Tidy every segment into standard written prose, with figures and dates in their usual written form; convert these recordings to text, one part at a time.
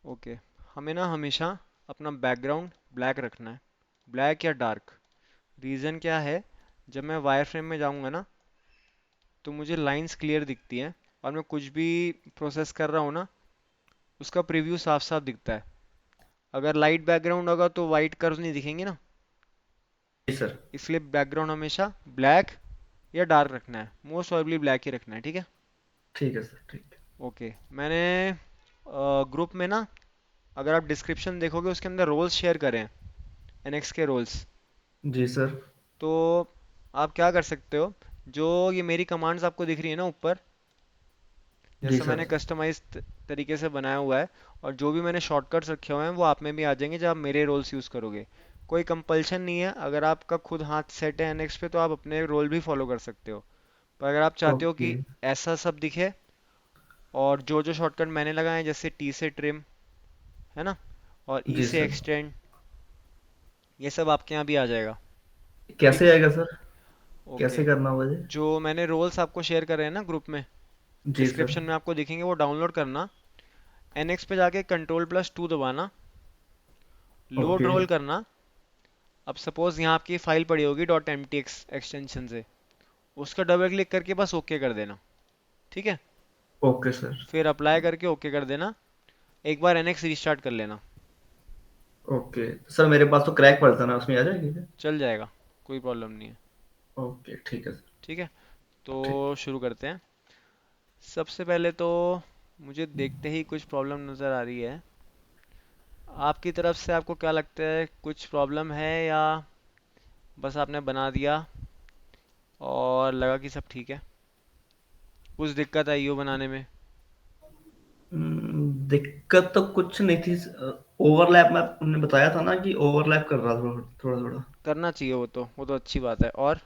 Okay. हमें ना हमेशा अपना बैकग्राउंड ब्लैक रखना है, ब्लैक या डार्क। रीज़न क्या है, जब मैं वायर फ्रेम में जाऊंगा ना तो मुझे लाइंस क्लियर दिखती हैं, और मैं कुछ भी प्रोसेस कर रहा हूँ ना उसका प्रीव्यू साफ साफ दिखता है। अगर लाइट बैकग्राउंड होगा तो वाइट कर्व्स नहीं दिखेंगे ना, जी सर। इसलिए बैकग्राउंड हमेशा ब्लैक या डार्क रखना है, मोस्ट प्रोबेबली ब्लैक ही रखना है, ठीक है। ठीक है सर, ठीक है। ओके, मैंने ग्रुप में ना, अगर आप डिस्क्रिप्शन देखोगे उसके अंदर रोल्स शेयर करें हैं, एनएक्स के रोल्स। जी सर। तो आप क्या कर सकते हो, जो ये मेरी कमांड्स आपको दिख रही है ना ऊपर, जी जैसा सर। मैंने कस्टमाइज तरीके से बनाया हुआ है, और जो भी मैंने शॉर्टकट्स रखे हुए हैं वो आप में भी आ जाएंगे जब आप मेरे रोल्स यूज़ करोगे। कोई कंपल्शन नहीं है, अगर आपका खुद हाथ सेट है एनएक्स पे तो आप अपने रोल भी फॉलो कर सकते हो। पर अगर आप चाहते हो ओके। कि ऐसा सब दिखे, और जो जो शॉर्टकट मैंने लगाए हैं जैसे टी से ट्रिम, है ना, और ई जी से सर। एक्सटेंड, ये सब आपके यहाँ भी आ जाएगा। ठीक। कैसे आएगा सर? ओके। कैसे करना होगा जी? जो मैंने रोल्स आपको शेयर करे हैं ना ग्रुप में, जी सर। डिस्क्रिप्शन में आपको दिखेंगे, वो डाउनलोड करना। एनएक्स पे जाके कंट्रोल+2 दबाना, लोड ओके। रोल करना। अब सपोज यहाँ आपकी फाइल पड़ी होगी dot M T X extension से, उसका डबल क्लिक करके बस ओके कर देना, ठीक है। Okay sir. फिर अप्लाई करके ओके कर देना, एक बार एनएक्स रिस्टार्ट कर लेना। ओके सर, मेरे पास तो क्रैक पड़ता ना, उसमें आ जाएगी क्या? चल जाएगा, कोई प्रॉब्लम नहीं है। ओके ठीक है सर। ठीक है, तो ठीक। शुरू करते हैं। सबसे पहले तो मुझे देखते ही कुछ प्रॉब्लम नज़र आ रही है। आपकी तरफ से आपको क्या लगता है, कुछ प्रॉब्लम है या बस आपने बना दिया और लगा कि सब ठीक है? कुछ दिक्कत आई हो बनाने में? दिक्कत तो कुछ नहीं थी। ओवरलैप में आपने बताया था ना कि ओवरलैप कर रहा था थोड़ा थोड़ा। करना चाहिए, वो तो अच्छी बात है। और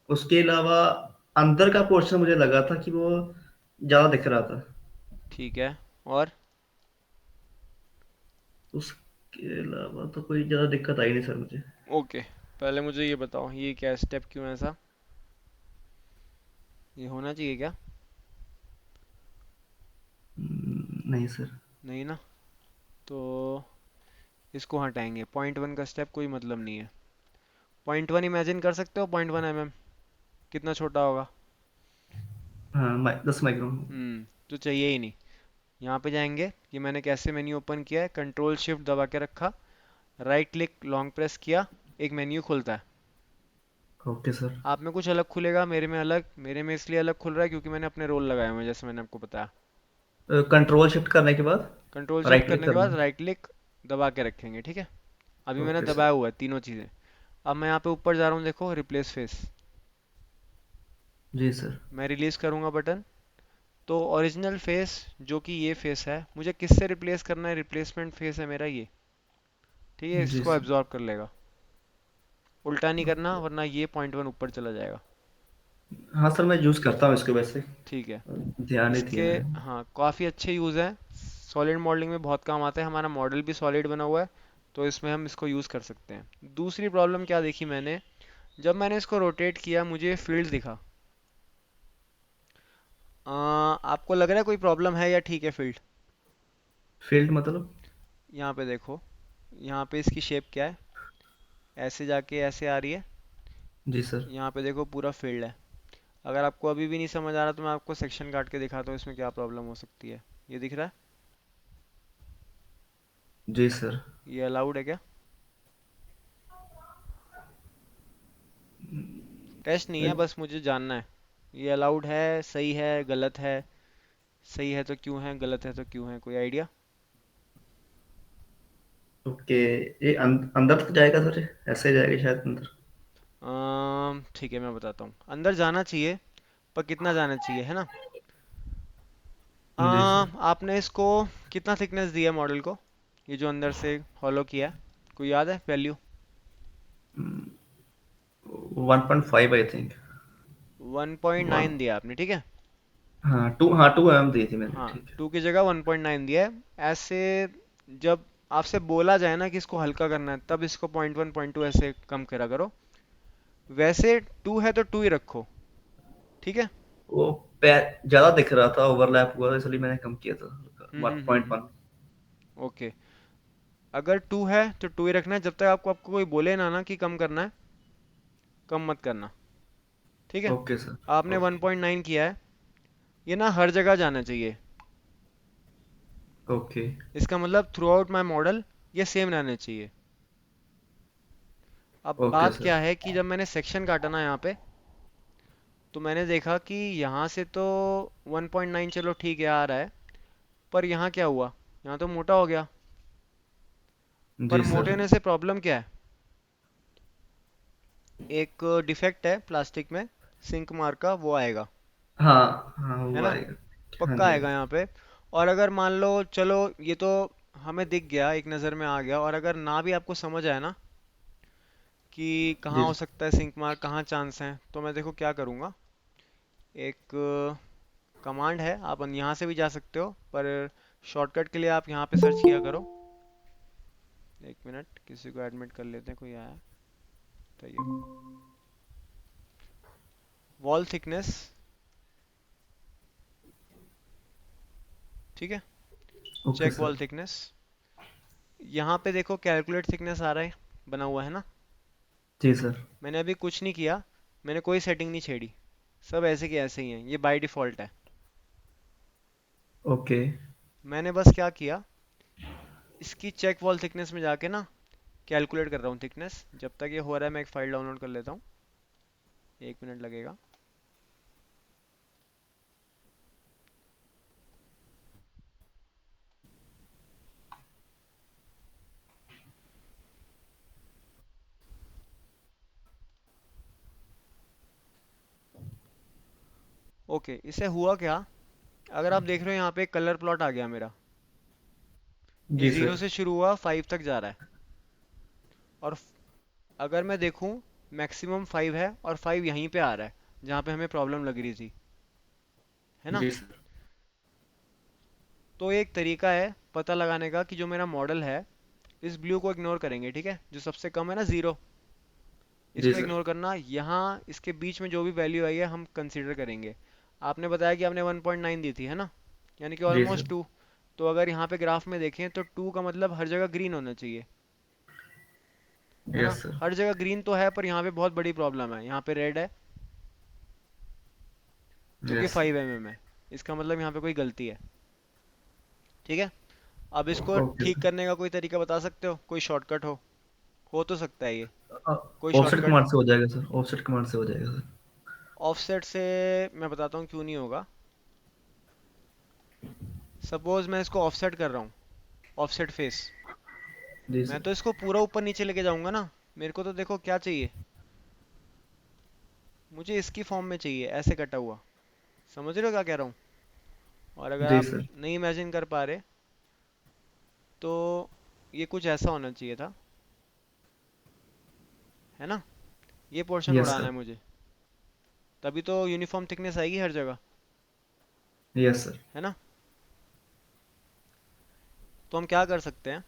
उसके अलावा अंदर का पोर्शन मुझे लगा था कि वो ज्यादा दिख रहा था। ठीक है। और उसके अलावा तो कोई ज्यादा दिक्कत आई नहीं सर मुझे। ओके, पहले मुझे ये बताओ, ये क्या स्टेप क्यों है ऐसा? ये होना चाहिए क्या? नहीं सर। नहीं ना, तो इसको हटाएंगे। .1 का स्टेप कोई मतलब नहीं है। .1 इमेजिन कर सकते हो, .1 mm कितना छोटा होगा? हाँ, 10 माइक्रोन। तो चाहिए ही नहीं। यहाँ पे जाएंगे, ये मैंने कैसे मेन्यू ओपन किया है, कंट्रोल शिफ्ट दबा के रखा, राइट क्लिक लॉन्ग प्रेस किया, एक मेन्यू खुलता है। Okay sir. आप में कुछ अलग खुलेगा, मेरे में अलग। मेरे में इसलिए अलग खुल रहा है क्योंकि मैंने अपने रोल लगाए हुए हैं, जैसे मैंने आपको बताया। कंट्रोल शिफ्ट करने के बाद कंट्रोल शिफ्ट राइट क्लिक करने के बाद करना। राइट क्लिक दबा के रखेंगे, ठीक है। अभी मैंने ओके सर। दबाया हुआ है तीनों चीज़ें। अब मैं यहाँ पे ऊपर जा रहा हूँ, देखो रिप्लेस फेस। जी सर। मैं रिलीज करूँगा बटन, तो ओरिजिनल फेस जो कि ये फेस है, मुझे किससे रिप्लेस करना है? रिप्लेसमेंट फेस है मेरा ये, ठीक है, जी इसको सर। एब्जॉर्ब कर लेगा। उल्टा नहीं करना ओके। वरना ये .1 ऊपर चला जाएगा। हाँ सर, मैं यूज़ करता हूँ इसको वैसे। ठीक है। ध्यान नहीं इसके, दिया मैंने। हाँ, काफ़ी अच्छे यूज़ हैं, सॉलिड मॉडलिंग में बहुत काम आता है। हमारा मॉडल भी सॉलिड बना हुआ है, तो इसमें हम इसको यूज़ कर सकते हैं। दूसरी प्रॉब्लम क्या देखी मैंने, जब मैंने इसको रोटेट किया मुझे फील्ड दिखा। आपको लग रहा है कोई प्रॉब्लम है या ठीक है फील्ड? फील्ड मतलब? यहाँ पे देखो, यहाँ पे इसकी शेप क्या है, ऐसे जाके ऐसे आ रही है। जी सर। यहाँ पे देखो पूरा फील्ड है। अगर आपको अभी भी नहीं समझ आ रहा तो मैं आपको सेक्शन काट के दिखाता हूँ इसमें क्या प्रॉब्लम हो सकती है। ये दिख रहा है? जी सर। ये अलाउड है क्या? टेस्ट नहीं है, बस मुझे जानना है ये अलाउड है, सही है, गलत है। सही है तो क्यों है, गलत है तो क्यों है, कोई आइडिया? ओके। ये अंदर तक जाएगा सर? ऐसे जाएगा शायद अंदर। ठीक है, मैं बताता हूँ। अंदर जाना चाहिए, पर कितना जाना चाहिए, है ना। जी सर। आपने इसको कितना थिकनेस दिया मॉडल को, ये जो अंदर से हॉलो किया है, कोई याद है वैल्यू? 1.5 I think. 1.9 वन। दिया आपने, ठीक है। हाँ, 2 mm दी थी मैंने, हाँ, ठीक है। 2 की जगह 1.9 दिया है। ऐसे जब आपसे बोला जाए ना कि इसको हल्का करना है, तब इसको .1 .2 ऐसे कम करा करो। वैसे 2 है तो 2 ही रखो, ठीक है। वो पैर ज्यादा दिख रहा था, ओवरलैप हुआ था, इसलिए मैंने कम किया था। हम्म हम्म हम्म 1.1। ओके, अगर टू है तो टू ही रखना है, जब तक आपको आपको कोई बोले ना ना कि कम करना है, कम मत करना। ठीक है। Okay sir. आपने ओके। 1.9 किया है, ये ना हर जगह जाना चाहिए। ओके। इसका मतलब थ्रू आउट माई मॉडल ये सेम रहना चाहिए। अब ओके बात क्या सर। है कि जब मैंने सेक्शन काटा ना यहाँ पे, तो मैंने देखा कि यहाँ से तो 1.9 चलो ठीक है आ रहा है, पर यहाँ क्या हुआ, यहाँ तो मोटा हो गया। पर जी मोटे सर। होने से प्रॉब्लम क्या है, एक डिफेक्ट है प्लास्टिक में, सिंक मार का वो आएगा। हाँ हाँ, है वो ना, आएगा। हाँ पक्का जी। आएगा यहाँ पे। और अगर मान लो चलो ये तो हमें दिख गया, एक नज़र में आ गया, और अगर ना भी आपको समझ आया ना कि कहाँ जी हो सर। सकता है सिंक मार्क, कहाँ चांस है, तो मैं देखो क्या करूँगा। एक कमांड है, आप यहाँ से भी जा सकते हो, पर शॉर्टकट के लिए आप यहाँ पे सर्च किया करो। एक मिनट, किसी को एडमिट कर लेते हैं, कोई आया है, बताइए। वॉल थिकनेस, ठीक है, okay check sir. Wall thickness. यहाँ पे देखो कैलकुलेट थिकनेस आ रहा है, बना हुआ है ना। जी सर। मैंने अभी कुछ नहीं किया, मैंने कोई सेटिंग नहीं छेड़ी, सब ऐसे के ऐसे ही हैं, ये बाय डिफ़ॉल्ट है। ओके। मैंने बस क्या किया, इसकी चेक वॉल थिकनेस में जाके ना कैलकुलेट कर रहा हूँ थिकनेस। जब तक ये हो रहा है मैं एक फ़ाइल डाउनलोड कर लेता हूँ, 1 मिनट लगेगा। ओके, इससे हुआ क्या, अगर आप देख रहे हो यहाँ पे कलर प्लॉट आ गया मेरा, ये जी ज़ीरो सर। से शुरू हुआ 5 तक जा रहा है। और अगर मैं देखूँ, मैक्सिमम 5 है और 5 यहीं पे आ रहा है जहाँ पे हमें प्रॉब्लम लग रही थी, है ना। जी सर। तो एक तरीका है पता लगाने का कि जो मेरा मॉडल है, इस ब्लू को इग्नोर करेंगे, ठीक है, जो सबसे कम है ना, ज़ीरो, जी इसको सर। इग्नोर करना। यहाँ इसके बीच में जो भी वैल्यू आई है हम कंसीडर करेंगे। आपने बताया कि आपने 1.9 दी थी, है ना, यानी कि जी ऑलमोस्ट सर। 2। तो अगर यहाँ पे ग्राफ में देखें तो 2 का मतलब हर जगह ग्रीन होना चाहिए, है ना। Yes sir. हर जगह ग्रीन तो है, पर यहाँ पे बहुत बड़ी प्रॉब्लम है, यहाँ पे रेड है जो कि यस सर। 5 mm है। इसका मतलब यहाँ पे कोई गलती है, ठीक है। अब इसको ओके ठीक सर। करने का कोई तरीका बता सकते हो, कोई शॉर्टकट हो तो सकता है ये, कोई ऑफसेट शॉर्टकट। कमांड से हो जाएगा सर, ऑफसेट कमांड से हो जाएगा सर। ऑफसेट से मैं बताता हूँ क्यों नहीं होगा। सपोज मैं इसको ऑफसेट कर रहा हूँ, ऑफसेट फेस, जी मैं सर। तो इसको पूरा ऊपर नीचे लेके जाऊंगा ना। मेरे को तो देखो क्या चाहिए, मुझे इसकी फॉर्म में चाहिए, ऐसे कटा हुआ। समझ रहे हो क्या कह रहा हूँ। और अगर जी आप सर। नहीं इमेजिन कर पा रहे, तो ये कुछ ऐसा होना चाहिए था, है ना। ये पोर्शन यस उड़ाना सर। है मुझे, तभी तो यूनिफॉर्म थिकनेस आएगी हर जगह, यस सर। है ना। तो हम क्या कर सकते हैं,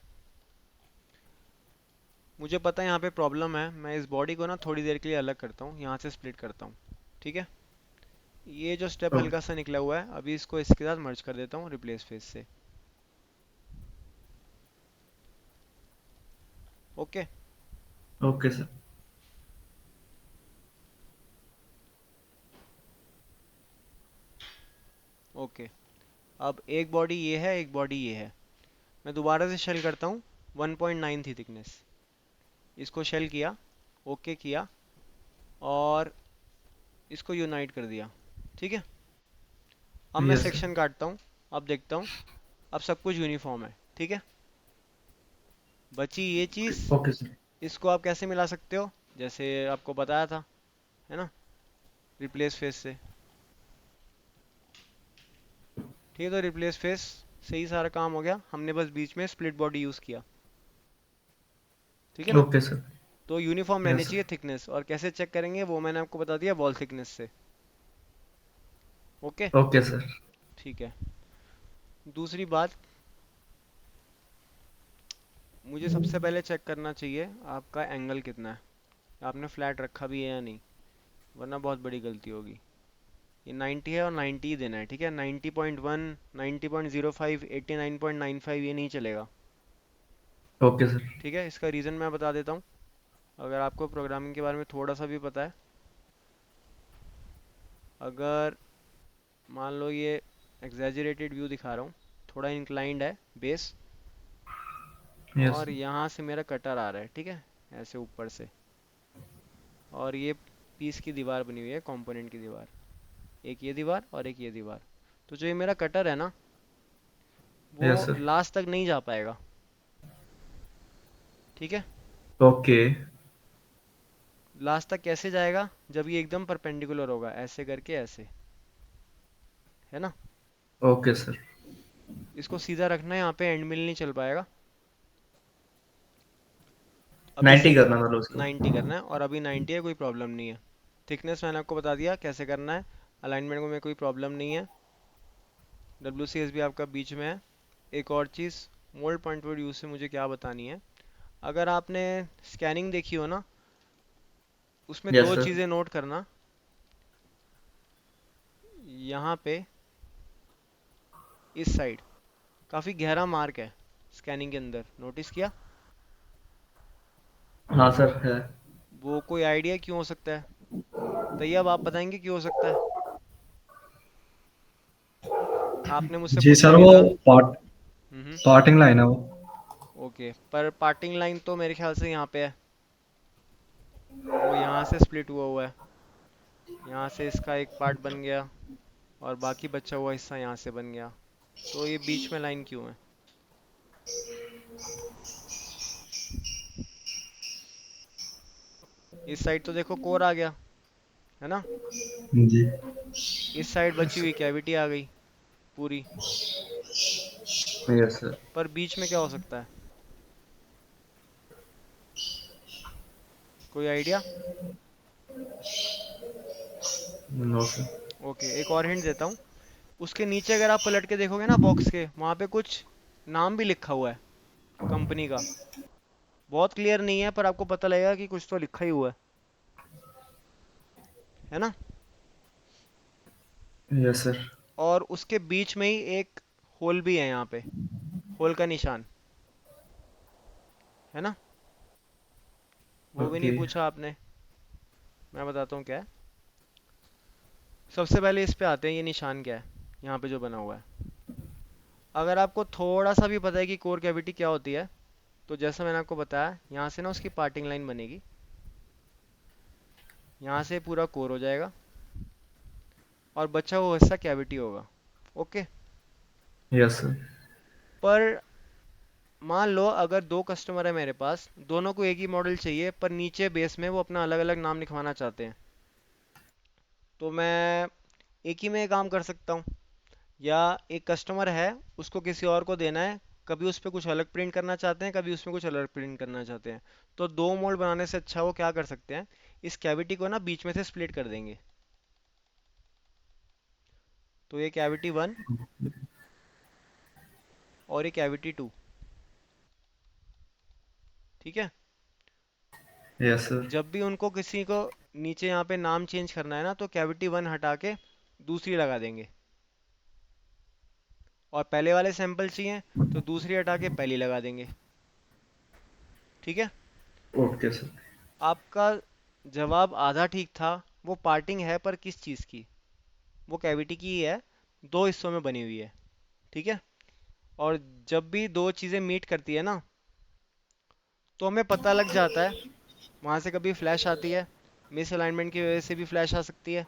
मुझे पता है यहाँ पे प्रॉब्लम है, मैं इस बॉडी को ना थोड़ी देर के लिए अलग करता हूँ, यहाँ से स्प्लिट करता हूँ, ठीक है। ये जो स्टेप ओके। हल्का सा निकला हुआ है, अभी इसको इसके साथ मर्ज कर देता हूँ रिप्लेस फेस से। ओके। Okay sir. ओके, अब एक बॉडी ये है, एक बॉडी ये है। मैं दोबारा से शेल करता हूँ, 1.9 थी थिकनेस, इसको शेल किया, ओके किया, और इसको यूनाइट कर दिया, ठीक है। अब मैं यस सर। सेक्शन काटता हूँ, अब देखता हूँ, अब सब कुछ यूनिफॉर्म है, ठीक है। बची ये चीज़, ओके सर। इसको आप कैसे मिला सकते हो, जैसे आपको बताया था, है ना, रिप्लेस फेस से। ठीक है, तो रिप्लेस फेस से ही सारा काम हो गया, हमने बस बीच में स्प्लिट बॉडी यूज़ किया, ठीक है ना। Okay sir. तो यूनिफॉर्म रहनी यस चाहिए सर। थिकनेस, और कैसे चेक करेंगे वो मैंने आपको बता दिया, वॉल थिकनेस से। Okay, okay sir. ठीक है। दूसरी बात, मुझे सबसे पहले चेक करना चाहिए आपका एंगल कितना है, आपने फ्लैट रखा भी है या नहीं, वरना बहुत बड़ी गलती होगी। ये 90 है और 90 ही देना है, ठीक है। 90.1, 90.05, 89.95 ये नहीं चलेगा। Okay sir. ठीक है, इसका रीज़न मैं बता देता हूँ, अगर आपको प्रोग्रामिंग के बारे में थोड़ा सा भी पता है। अगर मान लो ये एग्जैजरेटेड व्यू दिखा रहा हूँ, थोड़ा इंक्लाइंड है बेस, यस। और यहाँ से मेरा कटर आ रहा है, ठीक है, ऐसे ऊपर से, और ये पीस की दीवार बनी हुई है, कंपोनेंट की दीवार, एक ये दीवार और एक ये दीवार। तो जो ये मेरा कटर है ना, वो यस सर। लास्ट तक नहीं जा पाएगा, ठीक है। ओके। लास्ट तक कैसे जाएगा, जब ये एकदम परपेंडिकुलर होगा, ऐसे करके ऐसे, है ना। Okay sir. इसको सीधा रखना है, यहाँ पे एंड मिल नहीं चल पाएगा। अभी 90 करना मतलब उसको। 90 करना है, और अभी 90 है, कोई प्रॉब्लम नहीं है। थिकनेस मैंने आपको बता दिया कैसे करना है, अलाइनमेंट में कोई प्रॉब्लम नहीं है। WCS भी आपका बीच में है। एक और चीज़, मोल्ड पॉइंट ऑफ व्यू से मुझे क्या बतानी है, अगर आपने स्कैनिंग देखी हो ना, उसमें यस दो सर। चीज़ें नोट करना। यहाँ पे इस साइड काफ़ी गहरा मार्क है स्कैनिंग के अंदर, नोटिस किया? हाँ सर है। वो कोई आइडिया क्यों हो सकता है? तैयब आप बताएंगे क्यों हो सकता है? आपने मुझसे जी पूछा सर, भी वो था। पार्ट हम्म। पार्टिंग लाइन है वो। ओके, पर पार्टिंग लाइन तो मेरे ख्याल से यहाँ पे है, वो यहाँ से स्प्लिट हुआ हुआ है, यहाँ से इसका एक पार्ट बन गया, और बाकी बचा हुआ हिस्सा यहाँ से बन गया। तो ये बीच में लाइन क्यों है? इस साइड तो देखो कोर आ गया, है ना। जी। इस साइड बची हुई कैविटी आ गई पूरी, यस सर। पर बीच में क्या हो सकता है? कोई आइडिया? No sir. ओके, एक और हिंट देता हूँ। उसके नीचे अगर आप पलट के देखोगे ना बॉक्स के, वहाँ पे कुछ नाम भी लिखा हुआ है कंपनी का। बहुत क्लियर नहीं है, पर आपको पता लगेगा कि कुछ तो लिखा ही हुआ है ना। Yes sir. और उसके बीच में ही एक होल भी है, यहाँ पे होल का निशान, है ना। वो भी नहीं ओके। पूछा आपने, मैं बताता हूँ क्या है। सबसे पहले इस पे आते हैं, ये निशान क्या है यहाँ पे जो बना हुआ है। अगर आपको थोड़ा सा भी पता है कि कोर कैविटी क्या होती है, तो जैसा मैंने आपको बताया, यहाँ से ना उसकी पार्टिंग लाइन बनेगी, यहाँ से पूरा कोर हो जाएगा, और बचा हुआ हिस्सा कैविटी होगा। ओके। Yes sir. पर मान लो अगर दो कस्टमर है मेरे पास, दोनों को एक ही मॉडल चाहिए, पर नीचे बेस में वो अपना अलग अलग नाम लिखवाना चाहते हैं, तो मैं एक ही में काम कर सकता हूँ। या एक कस्टमर है, उसको किसी और को देना है, कभी उस पर कुछ अलग प्रिंट करना चाहते हैं, कभी उसमें कुछ अलग प्रिंट करना चाहते हैं, तो दो मोड बनाने से अच्छा वो क्या कर सकते हैं, इस कैविटी को ना बीच में से स्प्लिट कर देंगे। तो ये कैविटी वन और ये कैविटी टू, ठीक है। Yes sir. जब भी उनको किसी को नीचे यहाँ पे नाम चेंज करना है ना, तो कैविटी वन हटा के दूसरी लगा देंगे, और पहले वाले सैंपल चाहिए तो दूसरी हटा के पहली लगा देंगे, ठीक है। Okay sir. आपका जवाब आधा ठीक था। वो पार्टिंग है, पर किस चीज़ की? वो कैविटी की ही है, दो हिस्सों में बनी हुई है, ठीक है। और जब भी दो चीज़ें मीट करती है ना, तो हमें पता लग जाता है। वहाँ से कभी फ्लैश आती है, मिस अलाइनमेंट की वजह से भी फ्लैश आ सकती है।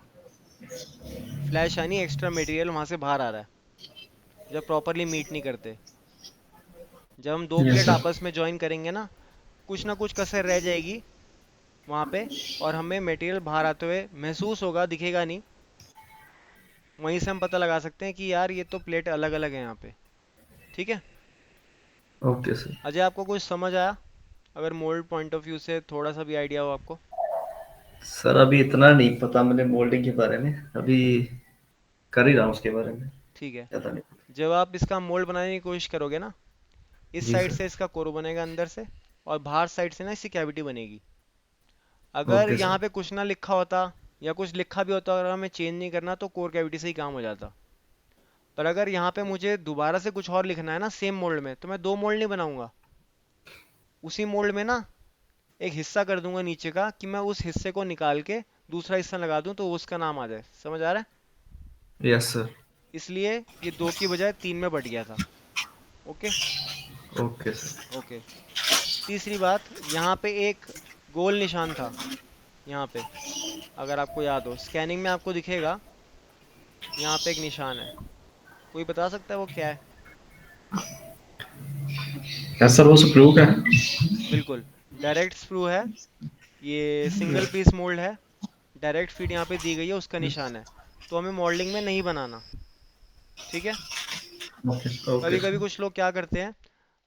फ्लैश यानी एक्स्ट्रा मटेरियल वहाँ से बाहर आ रहा है, जब प्रॉपरली मीट नहीं करते। जब हम दो यस प्लेट सर। आपस में ज्वाइन करेंगे ना कुछ कसर रह जाएगी वहाँ पे, और हमें मटेरियल बाहर आते हुए महसूस होगा, दिखेगा नहीं। वहीं से हम पता लगा सकते हैं कि यार ये तो प्लेट अलग अलग है यहाँ पे, ठीक है। Okay sir. अजय, आपको कुछ समझ आया? अगर मोल्ड पॉइंट ऑफ व्यू से थोड़ा सा भी आइडिया हो आपको? सर अभी इतना नहीं पता मुझे मोल्डिंग के बारे में, अभी कर ही रहा हूँ उसके बारे में। ठीक है। ज्यादा नहीं। जब आप इसका मोल्ड बनाने की कोशिश करोगे ना, इस जी साइड सर। से इसका कोर बनेगा अंदर से, और बाहर साइड से ना इसकी कैविटी बनेगी। अगर ओके यहाँ सर। पे कुछ ना लिखा होता, या कुछ लिखा भी होता और हमें चेंज नहीं करना, तो कोर कैविटी से ही काम हो जाता। पर अगर यहाँ पे मुझे दोबारा से कुछ और लिखना है ना सेम मोल्ड में, तो मैं दो मोल्ड नहीं बनाऊंगा, उसी मोल्ड में ना एक हिस्सा कर दूंगा नीचे का, कि मैं उस हिस्से को निकाल के दूसरा हिस्सा लगा दूं तो उसका नाम आ जाए। समझ आ रहा है? Yes sir. इसलिए ये 2 की बजाय 3 में बढ़ गया था। ओके। Okay sir. ओके। तीसरी बात, यहाँ पे एक गोल निशान था, यहाँ पे, अगर आपको याद हो स्कैनिंग में आपको दिखेगा, यहाँ पे एक निशान है। कोई बता सकता है वो क्या है? यस सर, वो स्क्रू का है। बिल्कुल, डायरेक्ट स्क्रू है। ये सिंगल पीस मोल्ड है, डायरेक्ट फीड यहाँ पे दी गई है, उसका निशान है। तो हमें मॉडलिंग में नहीं बनाना। ठीक है। ओके ओके कभी कभी सर। कुछ लोग क्या करते हैं,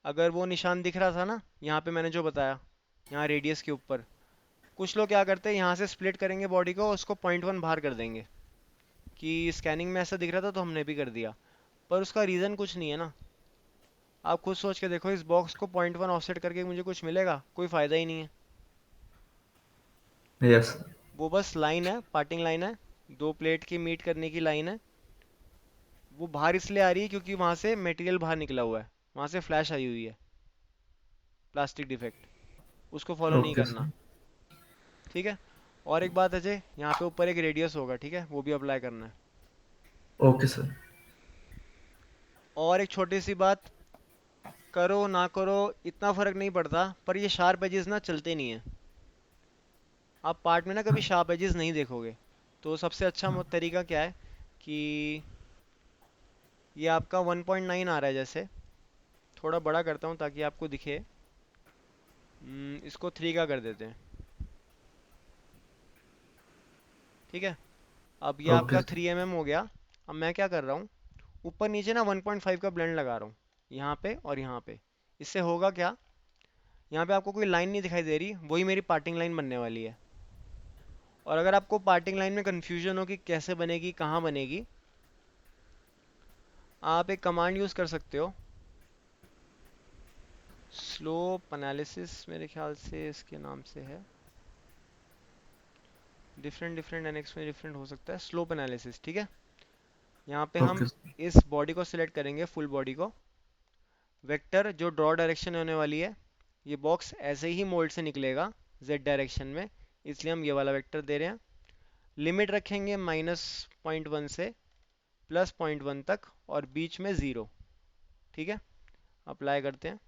अगर वो निशान दिख रहा था ना यहाँ पे, मैंने जो बताया, यहाँ रेडियस के ऊपर, कुछ लोग क्या करते हैं यहाँ से स्प्लिट करेंगे बॉडी को, उसको 0.1 बाहर कर देंगे कि स्कैनिंग में ऐसा दिख रहा था तो हमने भी कर दिया। पर उसका रीज़न कुछ नहीं है ना। आप खुद सोच के देखो, इस बॉक्स को 0.1 ऑफसेट करके मुझे कुछ मिलेगा? कोई फ़ायदा ही नहीं है। यस। वो बस लाइन है, पार्टिंग लाइन है, दो प्लेट की मीट करने की लाइन है। वो बाहर इसलिए आ रही है क्योंकि वहां से मटेरियल बाहर निकला हुआ है, वहां से फ्लैश आई हुई है, प्लास्टिक डिफेक्ट। उसको फॉलो नहीं ओके करना। सर। ठीक है। और एक बात अजय, यहाँ पे ऊपर एक रेडियस होगा, ठीक है, वो भी अप्लाई करना है। Okay sir. और एक छोटी सी बात, करो ना करो इतना फर्क नहीं पड़ता, पर ये शार्प एजेस ना चलते नहीं है। आप पार्ट में ना कभी शार्प एजेस नहीं देखोगे। तो सबसे अच्छा तरीका क्या है कि ये आपका 1.9 आ रहा है जैसे, थोड़ा बड़ा करता हूँ ताकि आपको दिखे। इसको 3 का कर देते हैं। ठीक है। अब ये ओके आपका सर। 3 mm हो गया। अब मैं क्या कर रहा हूँ, ऊपर नीचे ना 1.5 का ब्लेंड लगा रहा हूँ, यहाँ पे और यहाँ पे। इससे होगा क्या, यहाँ पे आपको कोई लाइन नहीं दिखाई दे रही, वही मेरी पार्टिंग लाइन बनने वाली है। और अगर आपको पार्टिंग लाइन में कन्फ्यूजन हो कि कैसे बनेगी, कहाँ बनेगी, आप एक कमांड यूज़ कर सकते हो, स्लोप एनालिसिस मेरे ख्याल से इसके नाम से है। डिफरेंट डिफरेंट एनएक्स में डिफरेंट हो सकता है, स्लोप एनालिसिस। ठीक है। यहाँ पे हम ओके सर। इस बॉडी को सिलेक्ट करेंगे, फुल बॉडी को। वेक्टर जो ड्रॉ डायरेक्शन होने वाली है, ये बॉक्स ऐसे ही मोल्ड से निकलेगा जेड डायरेक्शन में, इसलिए हम ये वाला वेक्टर दे रहे हैं। लिमिट रखेंगे -0.1 से +0.1 तक, और बीच में 0। ठीक है। अप्लाई करते हैं।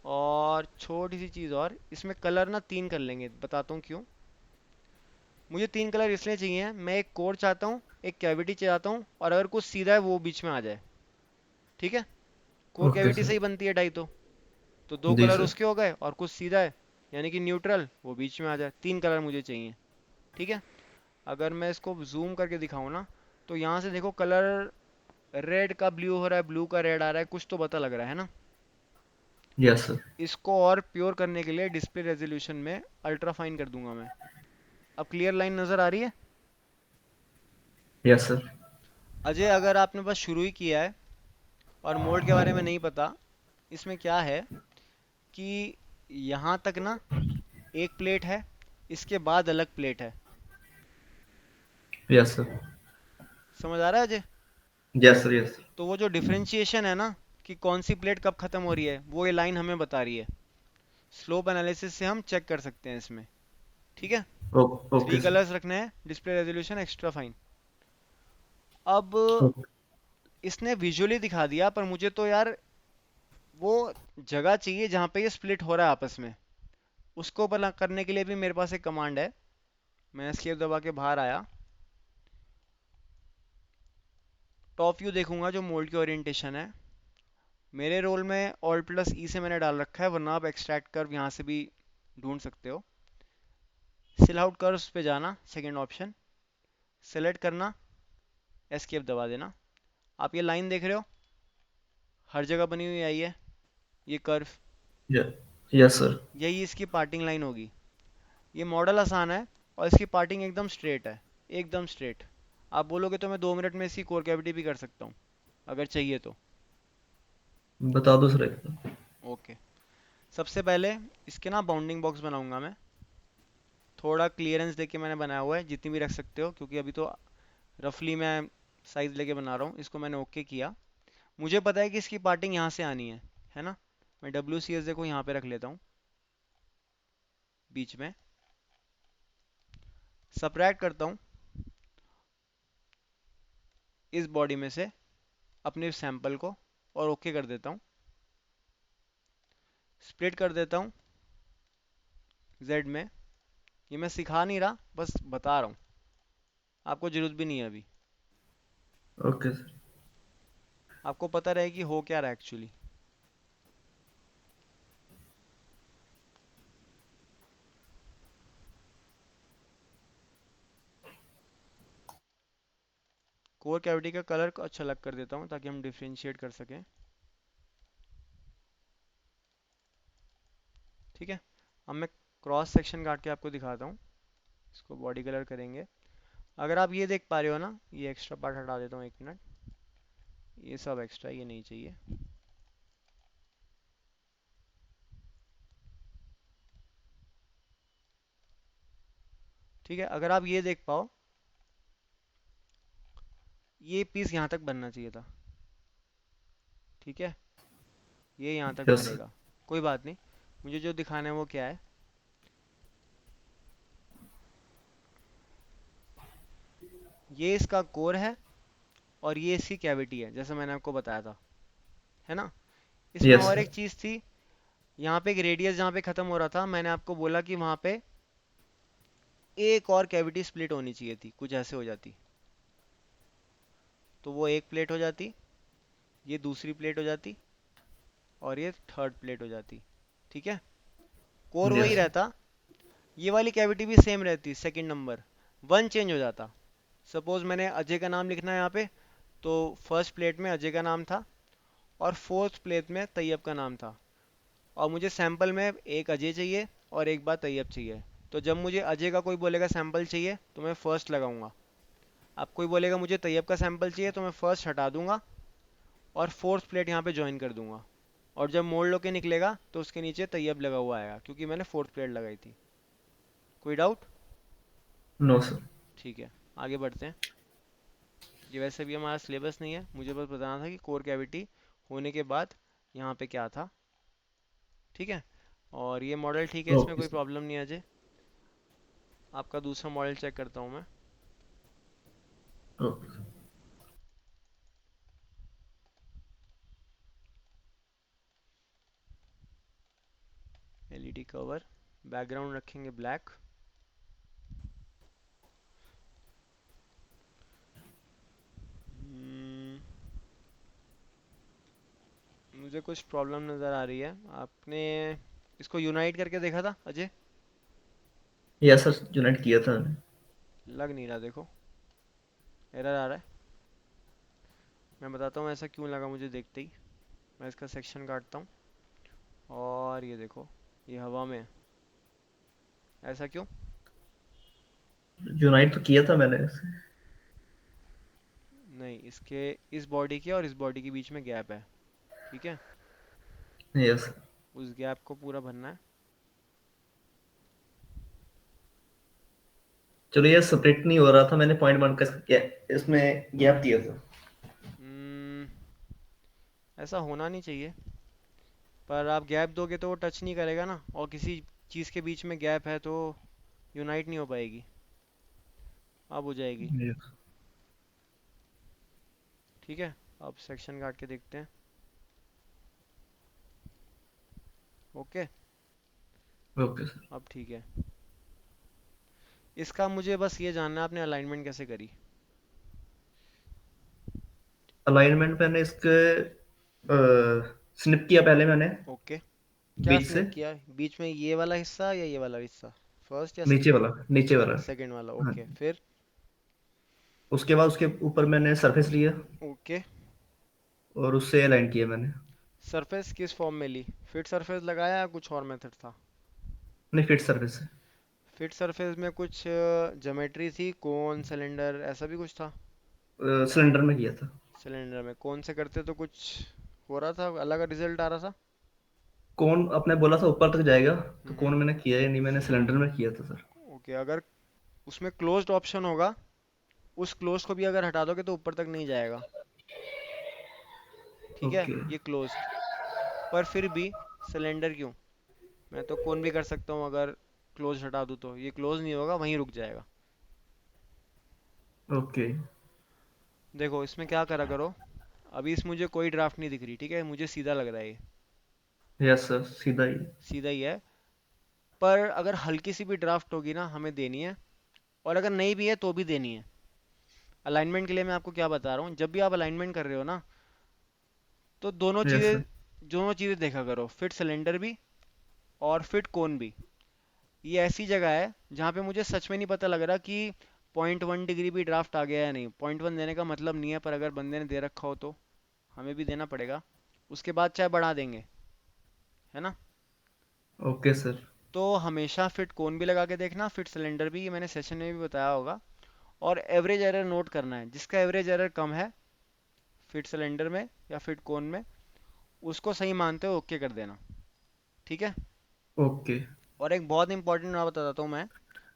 और छोटी सी चीज़ और, इसमें कलर ना 3 कर लेंगे, बताता हूँ क्यों। मुझे 3 कलर इसलिए चाहिए, मैं एक कोर चाहता हूँ, एक कैविटी चाहता हूँ, और अगर कुछ सीधा है वो बीच में आ जाए। ठीक है। कोर ओके कैविटी से सर। ही बनती है डाई तो 2 जी कलर सर। उसके हो गए, और कुछ सीधा है यानी कि न्यूट्रल, वो बीच में आ जाए। 3 कलर मुझे चाहिए। ठीक है। अगर मैं इसको जूम करके दिखाऊँ ना, तो यहाँ से देखो कलर, रेड का ब्लू हो रहा है, ब्लू का रेड आ रहा है, कुछ तो पता लग रहा है ना। Yes sir. इसको और प्योर करने के लिए डिस्प्ले रेजोल्यूशन में अल्ट्रा फाइन कर दूंगा मैं। अब क्लियर लाइन नज़र आ रही है? Yes sir. अजय, अगर आपने बस शुरू ही किया है और मोल्ड के बारे में नहीं पता, इसमें क्या है कि यहाँ तक ना एक प्लेट है, इसके बाद अलग प्लेट है। Yes sir. समझ आ रहा है Ajay? Yes sir. Yes sir. तो वो जो डिफरेंशिएशन है ना, कि कौन सी प्लेट कब खत्म हो रही है, वो ये लाइन हमें बता रही है। स्लोप एनालिसिस से हम चेक कर सकते हैं इसमें। ठीक है। Okay 3 sir. कलर्स रखने हैं, डिस्प्ले रेजोल्यूशन एक्स्ट्रा फाइन। अब इसने विजुअली दिखा दिया, पर मुझे तो यार वो जगह चाहिए जहाँ पे ये स्प्लिट हो रहा है आपस में। उसको भला करने के लिए भी मेरे पास एक कमांड है। मैं एस्केप दबा के बाहर आया, टॉप व्यू देखूंगा जो मोल्ड की ओरिएंटेशन है। मेरे रोल में Alt+E से मैंने डाल रखा है, वरना आप एक्सट्रैक्ट कर्व यहाँ से भी ढूंढ सकते हो। सिल आउट कर्व्स पे जाना, सेकंड ऑप्शन, सेलेक्ट करना, एस्केप दबा देना। आप ये लाइन देख रहे हो, हर जगह बनी हुई आई है, ये कर्व, यस सर। यही इसकी पार्टिंग लाइन होगी। ये मॉडल आसान है, और इसकी पार्टिंग एकदम स्ट्रेट है, एकदम स्ट्रेट। आप बोलोगे तो मैं 2 मिनट में इसकी कोर कैविटी भी कर सकता हूँ, अगर चाहिए तो। बता दो सर एक बार। ओके। सबसे पहले इसके ना बाउंडिंग बॉक्स बनाऊंगा मैं। थोड़ा क्लियरेंस देके मैंने बनाया हुआ है, जितनी भी रख सकते हो, क्योंकि अभी तो रफली मैं साइज लेके बना रहा हूँ। इसको मैंने ओके किया। मुझे पता है कि इसकी पार्टिंग यहाँ से आनी है ना। मैं WCS देखो यहाँ पे रख लेता हूँ बीच में, सबट्रैक्ट करता हूँ इस बॉडी में से अपने सैंपल को और ओके कर देता हूँ, स्प्लिट कर देता हूँ Z में। ये मैं सिखा नहीं रहा, बस बता रहा हूँ, आपको जरूरत भी नहीं है अभी, ओके सर। आपको पता रहे कि हो क्या रहा है एक्चुअली। कोर कैविटी का कलर को अच्छा अलग कर देता हूँ ताकि हम डिफ्रेंशिएट कर सकें। ठीक है, अब मैं क्रॉस सेक्शन काट के आपको दिखाता हूँ। इसको बॉडी कलर करेंगे। अगर आप ये देख पा रहे हो ना, ये एक्स्ट्रा पार्ट हटा देता हूँ, 1 मिनट, ये सब एक्स्ट्रा, ये नहीं चाहिए। ठीक है, अगर आप ये देख पाओ, ये पीस यहाँ तक बनना चाहिए था। ठीक है, ये यहाँ तक यस सर। भरेगा, कोई बात नहीं। मुझे जो दिखाना है वो क्या है, ये इसका कोर है और ये इसकी कैविटी है, जैसे मैंने आपको बताया था, है ना। इसमें यस और सर। एक चीज़ थी, यहाँ पे एक रेडियस जहाँ पे ख़त्म हो रहा था, मैंने आपको बोला कि वहाँ पे एक और कैविटी स्प्लिट होनी चाहिए थी, कुछ ऐसे हो जाती तो वो एक प्लेट हो जाती, ये दूसरी प्लेट हो जाती और ये थर्ड प्लेट हो जाती। ठीक है, कोर वही यस सर। रहता, ये वाली कैविटी भी सेम रहती, सेकंड नंबर, वन चेंज हो जाता। सपोज मैंने अजय का नाम लिखना है यहाँ पे, तो फर्स्ट प्लेट में अजय का नाम था और फोर्थ प्लेट में तैयब का नाम था, और मुझे सैंपल में एक अजय चाहिए और एक बार तैयब चाहिए। तो जब मुझे अजय का कोई बोलेगा सैंपल चाहिए तो मैं फर्स्ट लगाऊंगा, अब कोई बोलेगा मुझे तैयब का सैंपल चाहिए तो मैं फर्स्ट हटा दूंगा और फोर्थ प्लेट यहाँ पे ज्वाइन कर दूंगा। और जब मोड़ लो के निकलेगा तो उसके नीचे तैयब लगा हुआ आएगा, क्योंकि मैंने फोर्थ प्लेट लगाई थी। कोई डाउट? No sir. ठीक है, आगे बढ़ते हैं। ये वैसे भी हमारा सिलेबस नहीं है, मुझे बस बताना था कि कोर कैविटी होने के बाद यहाँ पे क्या था। ठीक है, और ये मॉडल ठीक है, इसमें ओके कोई सर। प्रॉब्लम नहीं है अजय। आपका दूसरा मॉडल चेक करता हूँ मैं। Okay sir. LED cover, background रखेंगे ब्लैक। मुझे कुछ प्रॉब्लम नज़र आ रही है। आपने इसको यूनाइट करके देखा था अजय? यस सर, यूनाइट किया था मैंने। लग नहीं रहा, देखो एरर आ रहा है। मैं बताता हूँ ऐसा क्यों लगा मुझे देखते ही। मैं इसका सेक्शन काटता हूँ और ये देखो, ये हवा में है। ऐसा क्यों? यूनाइट तो किया था मैंने इसे। नहीं, इसके इस बॉडी के और इस बॉडी के बीच में गैप है। ठीक है, यस। उस गैप को पूरा भरना है। चलो, ये सेपरेट नहीं हो रहा था, मैंने पॉइंट वन का इसमें गैप दिया था। हम्म, ऐसा होना नहीं चाहिए, पर आप गैप दोगे तो वो टच नहीं करेगा ना, और किसी चीज़ के बीच में गैप है तो यूनाइट नहीं हो पाएगी। अब हो जाएगी। यस। ठीक है, अब सेक्शन काट के देखते हैं। Okay, okay sir. अब ठीक है। इसका मुझे बस ये जानना है आपने अलाइनमेंट कैसे करी। अलाइनमेंट मैंने इसके स्निप किया पहले मैंने, ओके, क्या बीच से। स्निप किया? बीच में ये वाला हिस्सा या ये वाला हिस्सा? फर्स्ट या नीचे सेकंड? वाला, नीचे वाला। सेकंड वाला, हाँ। ओके, फिर? उसके बाद उसके ऊपर मैंने सरफेस लिया ओके, और उससे अलाइन किया मैंने। सरफेस किस फॉर्म में ली? फिट सरफेस लगाया या कुछ और मेथड था? नहीं, फिट सरफेस है। फिट सरफेस में कुछ ज्योमेट्री थी, कोन, सिलेंडर, ऐसा भी कुछ था? सिलेंडर में किया था। सिलेंडर में कोन से करते तो कुछ हो रहा था, अलग रिजल्ट आ रहा था। कौन आपने बोला था ऊपर तक जाएगा, तो हम्म। कौन मैंने किया ही नहीं, मैंने सिलेंडर में किया था सर। ओके, अगर उसमें क्लोज्ड ऑप्शन होगा, उस क्लोज को भी अगर हटा दोगे तो ऊपर तक नहीं जाएगा। ठीक है, ओके। ये क्लोज्ड, पर फिर भी सिलेंडर क्यों? मैं तो कोन भी कर सकता हूँ, अगर क्लोज हटा दूँ तो ये क्लोज नहीं होगा, वहीं रुक जाएगा। ओके। देखो इसमें क्या करा करो, अभी इस मुझे कोई ड्राफ्ट नहीं दिख रही, ठीक है, मुझे सीधा लग रहा है ये, यस सर, सीधा ही। सीधा ही है। पर अगर हल्की सी भी ड्राफ्ट होगी ना, हमें देनी है, और अगर नहीं भी है तो भी देनी है। अलाइनमेंट के लिए मैं आपको क्या बता रहा हूँ, जब भी आप अलाइनमेंट कर रहे हो ना, तो यस सर। दोनों चीज़ें देखा करो, फिट सिलेंडर भी और फिट कोन भी। ये ऐसी जगह है जहाँ पे मुझे सच में नहीं पता लग रहा कि 0.1 डिग्री भी ड्राफ्ट आ गया या नहीं। 0.1 देने का मतलब नहीं है, पर अगर बंदे ने दे रखा हो तो हमें भी देना पड़ेगा, उसके बाद चाहे बढ़ा देंगे, है ना। Okay sir. तो हमेशा फिट कोन भी लगा के देखना, फिट सिलेंडर भी, ये मैंने सेशन में भी बताया होगा। और एवरेज एरर नोट करना है, जिसका एवरेज एरर कम है फिट सिलेंडर में या फिट कोन में, उसको सही मानते हो ओके कर देना, ठीक है। ओके। और एक बहुत इंपॉर्टेंट बात बताता हूँ मैं,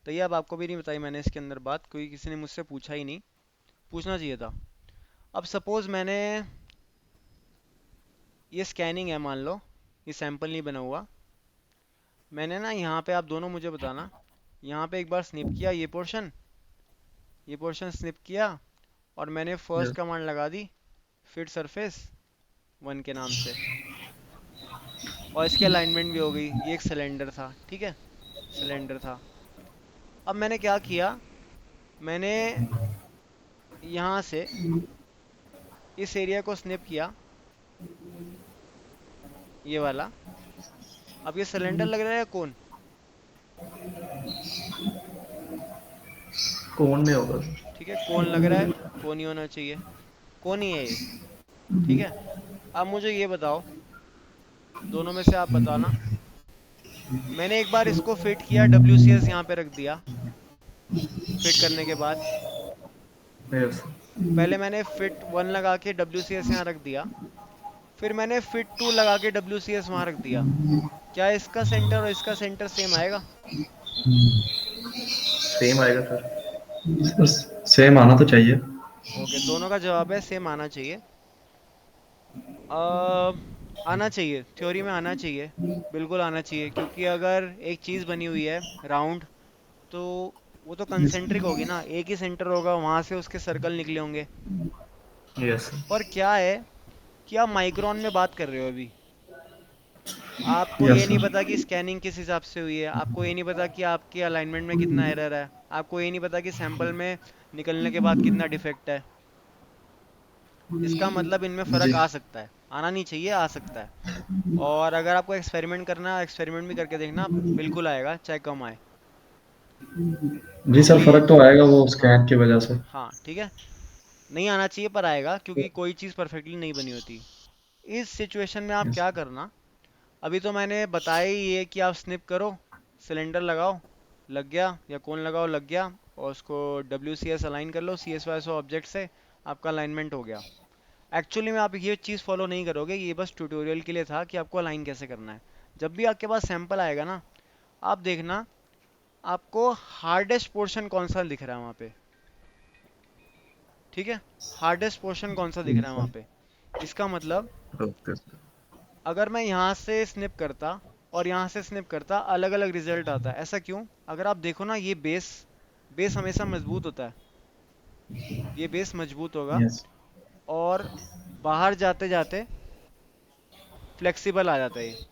तो ये अब आपको भी नहीं बताई मैंने इसके अंदर बात, क्योंकि किसी ने मुझसे पूछा ही नहीं, पूछना चाहिए था। अब सपोज मैंने, ये स्कैनिंग है मान लो, ये सैंपल नहीं बना हुआ, मैंने ना यहाँ पे, आप दोनों मुझे बताना, यहाँ पे एक बार स्निप किया ये पोर्शन स्निप किया, और मैंने फर्स्ट यस। कमांड लगा दी फिट सरफेस 1 के नाम से, और इसकी अलाइनमेंट भी हो गई। ये एक सिलेंडर था, ठीक है, सिलेंडर था। अब मैंने क्या किया, मैंने यहाँ से इस एरिया को स्निप किया, ये वाला। अब ये सिलेंडर लग रहा है कौन? कौन में होगा? ठीक है, कौन लग रहा है, कौन ही होना चाहिए, कौन ही है ये, ठीक है। अब मुझे ये बताओ, दोनों में से आप बताना, मैंने एक बार इसको फिट किया, WCS यहाँ पे रख दिया, फिट करने के बाद यस। पहले मैंने फिट 1 लगा के WCS यहाँ रख दिया, फिर मैंने फिट 2 लगा के WCS वहाँ रख दिया। क्या इसका सेंटर और इसका सेंटर सेम आएगा? सेम आएगा सर। सेम आना तो चाहिए। ओके, दोनों का जवाब है सेम आना चाहिए। अ, आना चाहिए, थ्योरी में आना चाहिए, बिल्कुल आना चाहिए, क्योंकि अगर एक चीज़ बनी हुई है राउंड, तो वो तो कंसेंट्रिक होगी ना, एक ही सेंटर होगा, वहां से उसके सर्कल निकले होंगे। यस। पर क्या है कि आप माइक्रोन में बात कर रहे हो अभी, आपको ये यस नहीं सर। पता कि स्कैनिंग किस हिसाब से हुई है, आपको ये नहीं पता कि आपके अलाइनमेंट में कितना एरर है, आपको ये नहीं पता कि सैंपल में निकलने के बाद कितना डिफेक्ट है। इसका मतलब इनमें फ़र्क जी। आ सकता है, आना नहीं चाहिए, आ सकता है। और अगर आपको एक्सपेरिमेंट करना है, एक्सपेरिमेंट भी करके देखना, बिल्कुल आएगा, चाहे कम आए। जी सर, क्योंकि फर्क तो आएगा वो हाँ, स्कैन की वजह से। हाँ ठीक है, नहीं आना चाहिए पर आएगा, क्योंकि कोई चीज़ परफेक्टली नहीं बनी होती। इस सिचुएशन में आप यस। क्या करना, अभी तो मैंने बताया ही है कि आप स्निप करो, सिलेंडर लगाओ, लग गया, या कौन लगाओ, लग गया, और उसको WCS अलाइन कर लो CSYSO ऑब्जेक्ट से, आपका अलाइनमेंट हो गया। एक्चुअली में आप ये चीज़ फॉलो नहीं करोगे, ये बस ट्यूटोरियल के लिए था कि आपको अलाइन कैसे करना है। जब भी आपके पास सैंपल आएगा ना, आप देखना आपको हार्डेस्ट पोर्शन कौन सा दिख रहा है वहाँ पे, ठीक है, हार्डेस्ट पोर्शन कौन सा दिख रहा है वहाँ पे। इसका मतलब, ओके। अगर मैं यहाँ से स्निप करता और यहाँ से स्निप करता, अलग अलग रिजल्ट आता है। ऐसा क्यों? अगर आप देखो ना, ये बेस, बेस हमेशा मजबूत होता है, ये बेस मजबूत होगा, यस। और बाहर जाते जाते फ्लेक्सिबल आ जाता है ये।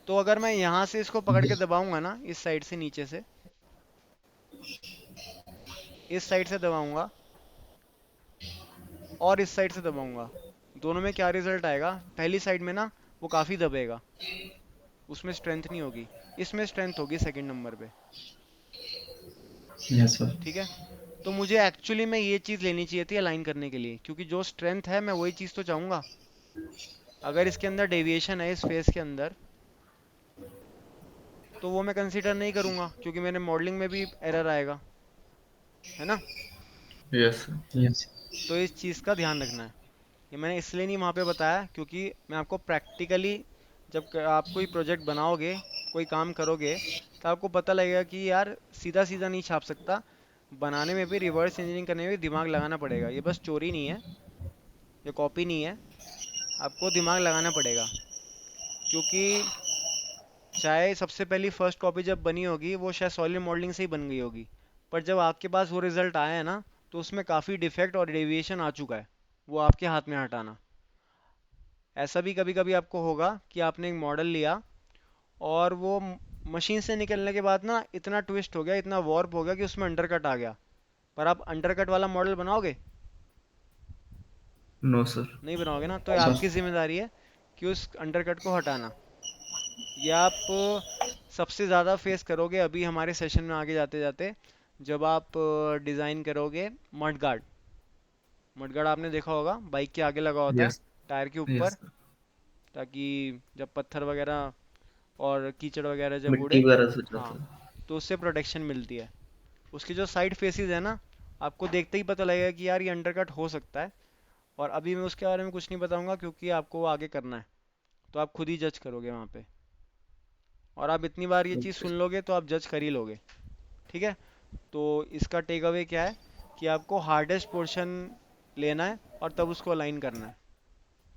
तो अगर मैं यहाँ से इसको पकड़ के दबाऊंगा ना, इस साइड से, नीचे से, इस साइड से दबाऊंगा और इस साइड से दबाऊंगा, दोनों में क्या रिजल्ट आएगा? पहली साइड में ना वो काफ़ी दबेगा, उसमें स्ट्रेंथ नहीं होगी, इसमें स्ट्रेंथ होगी सेकंड नंबर पे, यस सर। ठीक है। तो मुझे एक्चुअली में ये चीज़ लेनी चाहिए थी अलाइन करने के लिए, क्योंकि जो स्ट्रेंथ है मैं वही चीज़ तो चाहूँगा। अगर इसके अंदर डेविएशन है, इस फेस के अंदर, तो वो मैं कंसीडर नहीं करूँगा, क्योंकि मेरे मॉडलिंग में भी एरर आएगा, है ना। यस। यस। तो इस चीज़ का ध्यान रखना है। ये मैंने इसलिए नहीं वहाँ पे बताया, क्योंकि मैं आपको प्रैक्टिकली, जब आप कोई प्रोजेक्ट बनाओगे, कोई काम करोगे, तो आपको पता लगेगा कि यार सीधा सीधा नहीं छाप सकता, बनाने में भी, रिवर्स इंजीनियरिंग करने में भी दिमाग लगाना पड़ेगा। ये बस चोरी नहीं है, ये कॉपी नहीं है, आपको दिमाग लगाना पड़ेगा। क्योंकि चाहे सबसे पहली फर्स्ट कॉपी जब बनी होगी वो शायद सॉलिड मॉडलिंग से ही बन गई होगी, पर जब आपके पास वो रिजल्ट आया है ना, तो उसमें काफ़ी डिफेक्ट और डेविएशन आ चुका है, वो आपके हाथ में हटाना। ऐसा भी कभी कभी आपको होगा कि आपने एक मॉडल लिया और वो मशीन से निकलने के बाद ना इतना ट्विस्ट हो गया, इतना वॉर्प हो गया कि उसमें अंडरकट आ गया, पर आप अंडरकट वाला मॉडल बनाओगे? No sir. नहीं बनाओगे ना, तो ये सर आपकी जिम्मेदारी है कि उस अंडरकट को हटाना। ये आप सबसे ज़्यादा फेस करोगे अभी हमारे सेशन में आगे जाते जाते, जब आप डिज़ाइन करोगे मड गार्ड। मड गार्ड आपने देखा होगा, बाइक के आगे लगा होता है, यस। टायर के यस ऊपर, सर। ताकि जब पत्थर वगैरह और कीचड़ वगैरह जब मिट्टी उड़े, वगैरह से हाँ, जाता है। तो उससे प्रोटेक्शन मिलती है। उसकी जो साइड फेसेस है ना, आपको देखते ही पता लगेगा कि यार ये अंडरकट हो सकता है। और अभी मैं उसके बारे में कुछ नहीं बताऊंगा क्योंकि आपको वो आगे करना है, तो आप खुद ही जज करोगे वहाँ पे। और आप इतनी बार ये चीज़ ओके सुन सर। लोगे तो आप जज कर ही लोगे। ठीक है, तो इसका टेक अवे क्या है कि आपको हार्डेस्ट पोर्शन लेना है और तब उसको अलाइन करना है।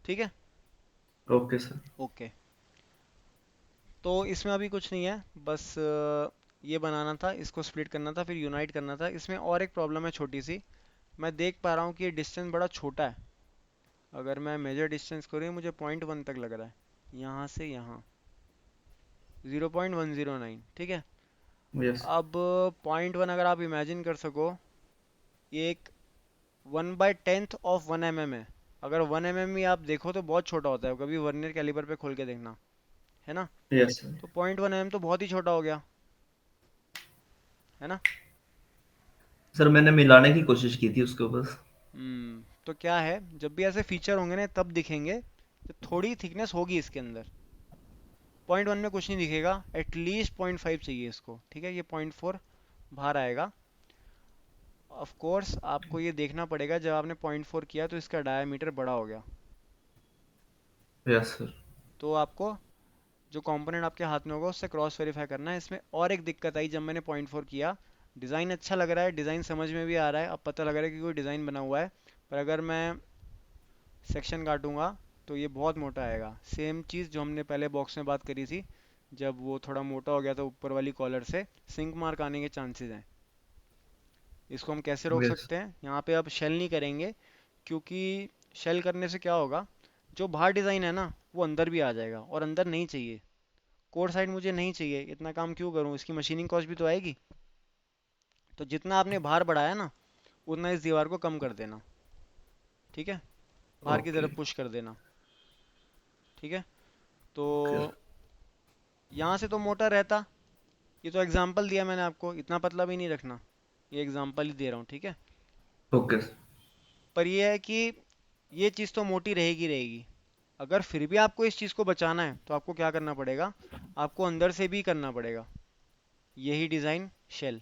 ठीक है। Okay sir. ओके, तो इसमें अभी कुछ नहीं है, बस ये बनाना था, इसको स्प्लिट करना था, फिर यूनाइट करना था। इसमें और एक प्रॉब्लम है छोटी सी, मैं देख पा रहा हूँ कि ये डिस्टेंस बड़ा छोटा है। अगर मैं मेजर डिस्टेंस करूँ, मुझे 0.1 तक लग रहा है, यहाँ से यहाँ 0.109। ठीक है। यस। अब 0.1 अगर आप इमेजिन कर सको, ये एक 1/10 ऑफ 1 mm है। अगर 1 mm ही आप देखो तो बहुत छोटा होता है, कभी वर्नियर कैलिपर पे खोल के देखना, है ना। Yes sir. तो 0.1 mm तो बहुत ही छोटा हो गया, है ना। सर मैंने मिलाने की कोशिश की थी उसको बस। तो क्या है, जब भी ऐसे फीचर होंगे ना तब दिखेंगे जब थोड़ी थिकनेस होगी इसके अंदर। 0.1 में कुछ नहीं दिखेगा, एटलीस्ट 0.5 चाहिए इसको। ठीक है, ये 0.4 बाहर आएगा। ऑफ कोर्स आपको ये देखना पड़ेगा, जब आपने 0.4 किया तो इसका डायमीटर बड़ा हो गया। Yes sir. तो आपको जो कंपोनेंट आपके हाथ में होगा उससे क्रॉस वेरीफाई करना है। इसमें और एक दिक्कत आई जब मैंने 0.4 किया, डिज़ाइन अच्छा लग रहा है, डिज़ाइन समझ में भी आ रहा है, अब पता लग रहा है कि कोई डिज़ाइन बना हुआ है, पर अगर मैं सेक्शन काटूंगा तो ये बहुत मोटा आएगा। सेम चीज़ जो हमने पहले बॉक्स में बात करी थी, जब वो थोड़ा मोटा हो गया था ऊपर वाली कॉलर से, सिंक मार्क आने के चांसेस हैं। इसको हम कैसे रोक यस। सकते हैं, यहाँ पे अब शेल नहीं करेंगे, क्योंकि शेल करने से क्या होगा, जो बाहर डिज़ाइन है ना वो अंदर भी आ जाएगा, और अंदर नहीं चाहिए। कोर साइड मुझे नहीं चाहिए, इतना काम क्यों करूँ, इसकी मशीनिंग कॉस्ट भी तो आएगी। तो जितना आपने बाहर बढ़ाया ना, उतना इस दीवार को कम कर देना। ठीक है, बाहर की ओके। तरफ पुश कर देना। ठीक है, तो ओके। यहाँ से तो मोटा रहता, ये तो एग्जाम्पल दिया मैंने आपको, इतना पतला भी नहीं रखना, ये एग्जाम्पल ही दे रहा हूँ। ठीक है, ओके। पर ये है कि ये चीज़ तो मोटी रहेगी रहेगी। अगर फिर भी आपको इस चीज़ को बचाना है तो आपको क्या करना पड़ेगा, आपको अंदर से भी करना पड़ेगा यही डिज़ाइन शेल,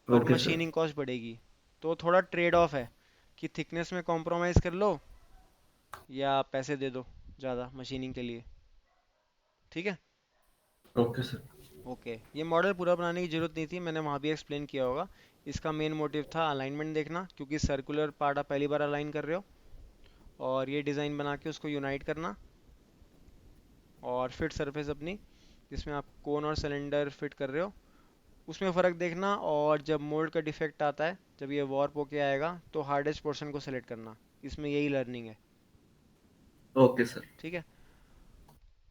पर ओके सर। मशीनिंग कॉस्ट बढ़ेगी। तो थोड़ा ट्रेड ऑफ है कि थिकनेस में कॉम्प्रोमाइज़ कर लो या पैसे दे दो ज़्यादा मशीनिंग के लिए। ठीक है। Okay sir. ओके, ये मॉडल पूरा बनाने की ज़रूरत नहीं थी, मैंने वहाँ भी एक्सप्लेन किया होगा। इसका मेन मोटिव था अलाइनमेंट देखना, क्योंकि सर्कुलर पार्ट आप पहली बार अलाइन कर रहे हो, और ये डिज़ाइन बना के उसको यूनाइट करना, और फिट सरफेस अपनी जिसमें आप कोन और सिलेंडर फिट कर रहे हो उसमें फ़र्क देखना। और जब मोल्ड का डिफेक्ट आता है, जब ये वॉर्प होके आएगा, तो हार्डेस्ट पोर्शन को सेलेक्ट करना। इसमें यही लर्निंग है। Okay sir. ठीक है।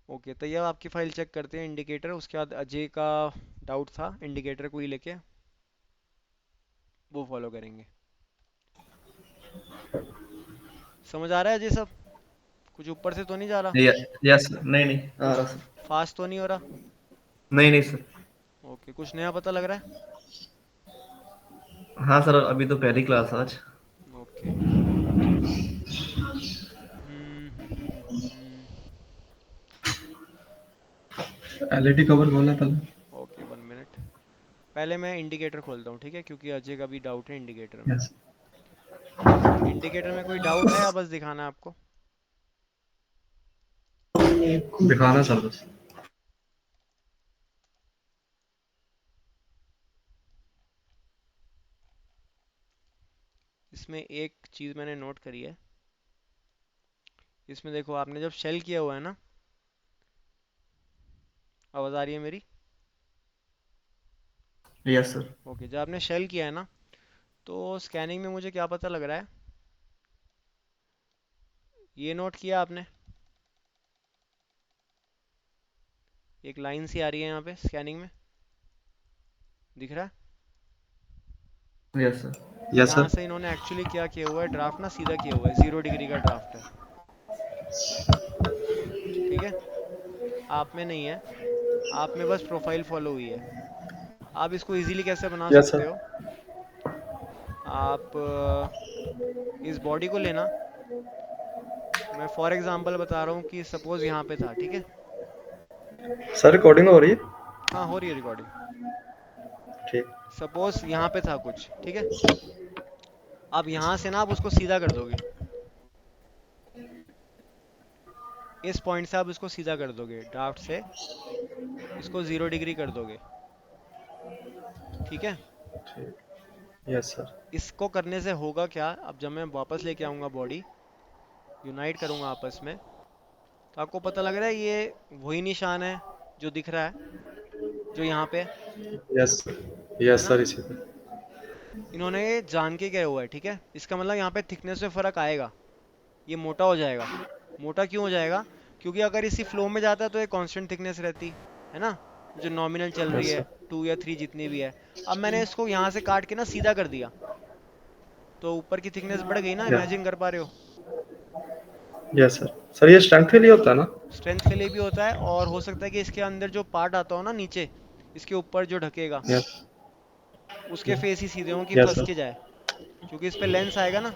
ओके, तो ये आपकी फाइल चेक करते हैं, इंडिकेटर, उसके बाद अजय का डाउट था इंडिकेटर को ही लेके, वो फॉलो करेंगे। समझ आ रहा है अजय सब, कुछ ऊपर से तो नहीं जा रहा, यस सर। नहीं नहीं आ कुछ रहा सर। फास्ट तो नहीं हो रहा? नहीं नहीं सर। ओके, कुछ नया पता लग रहा हाँ सर अभी तो पहली क्लास आज। है? ओके। हम्म हम्म हम्म हम्म, हम्म, एलईडी कवर खोलना पहले। ओके, 1 मिनट, पहले मैं इंडिकेटर खोलता हूँ। ठीक है, क्योंकि अजय का भी डाउट है इंडिकेटर में। यस। इंडिकेटर में कोई डाउट है या बस दिखाना है आपको? दिखाना सर बस। इसमें एक चीज़ मैंने नोट करी है, इसमें देखो आपने जब शेल किया हुआ है ना, आवाज़ आ रही है मेरी? Yes sir. ओके, जब आपने शेल किया है ना, तो स्कैनिंग में मुझे क्या पता लग रहा है, ये नोट किया आपने, एक लाइन सी आ रही है यहाँ पे स्कैनिंग में, दिख रहा है? Yes sir. यस यहाँ सर। से इन्होंने एक्चुअली क्या किया हुआ है, ड्राफ्ट ना सीधा किया हुआ है, 0 डिग्री का ड्राफ्ट है। ठीक है, आप में नहीं है, आप में बस प्रोफाइल फॉलो हुई है। आप इसको इजीली कैसे बना यस सकते सर। हो, आप इस बॉडी को लेना, मैं फॉर एग्जांपल बता रहा हूँ कि सपोज यहाँ पे था, ठीक है? सर रिकॉर्डिंग हो रही है? हाँ, हो रही है रिकॉर्डिंग। ठीक। सपोज यहाँ पे था कुछ, ठीक है? अब यहाँ से ना आप उसको सीधा कर दोगे, इस पॉइंट से आप इसको सीधा कर दोगे, ड्राफ्ट से इसको 0 डिग्री कर दोगे, ठीक है? Yes sir. इसको करने से होगा क्या, अब जब मैं वापस लेके आऊँगा बॉडी, यूनाइट करूँगा आपस में, तो आपको पता लग रहा है ये वही निशान है जो दिख रहा है, जो यहाँ पे यस। है यस ना? सर, इसी पे। इन्होंने ये जान के गया हुआ है, ठीक है? इसका मतलब यहाँ पे थिकनेस में फ़र्क आएगा, ये मोटा हो जाएगा। मोटा क्यों हो जाएगा? क्योंकि अगर इसी फ्लो में जाता तो ये कांस्टेंट थिकनेस रहती, है ना, जो नॉमिनल चल रही यस है, सर। 2 या 3 जितनी भी है। अब मैंने इसको यहाँ से काट के ना सीधा कर दिया, तो ऊपर की थिकनेस बढ़ गई ना, यस। इमेजिन कर पा रहे हो? Yes sir. सर ये स्ट्रेंथ के लिए होता है ना? स्ट्रेंथ के लिए भी होता है, और हो सकता है कि इसके अंदर जो पार्ट आता हो ना नीचे, इसके ऊपर जो ढकेगा, यस। उसके फेस ही सीधे हों कि यस फंस सर। के जाए, क्योंकि इस पे लेंस आएगा ना,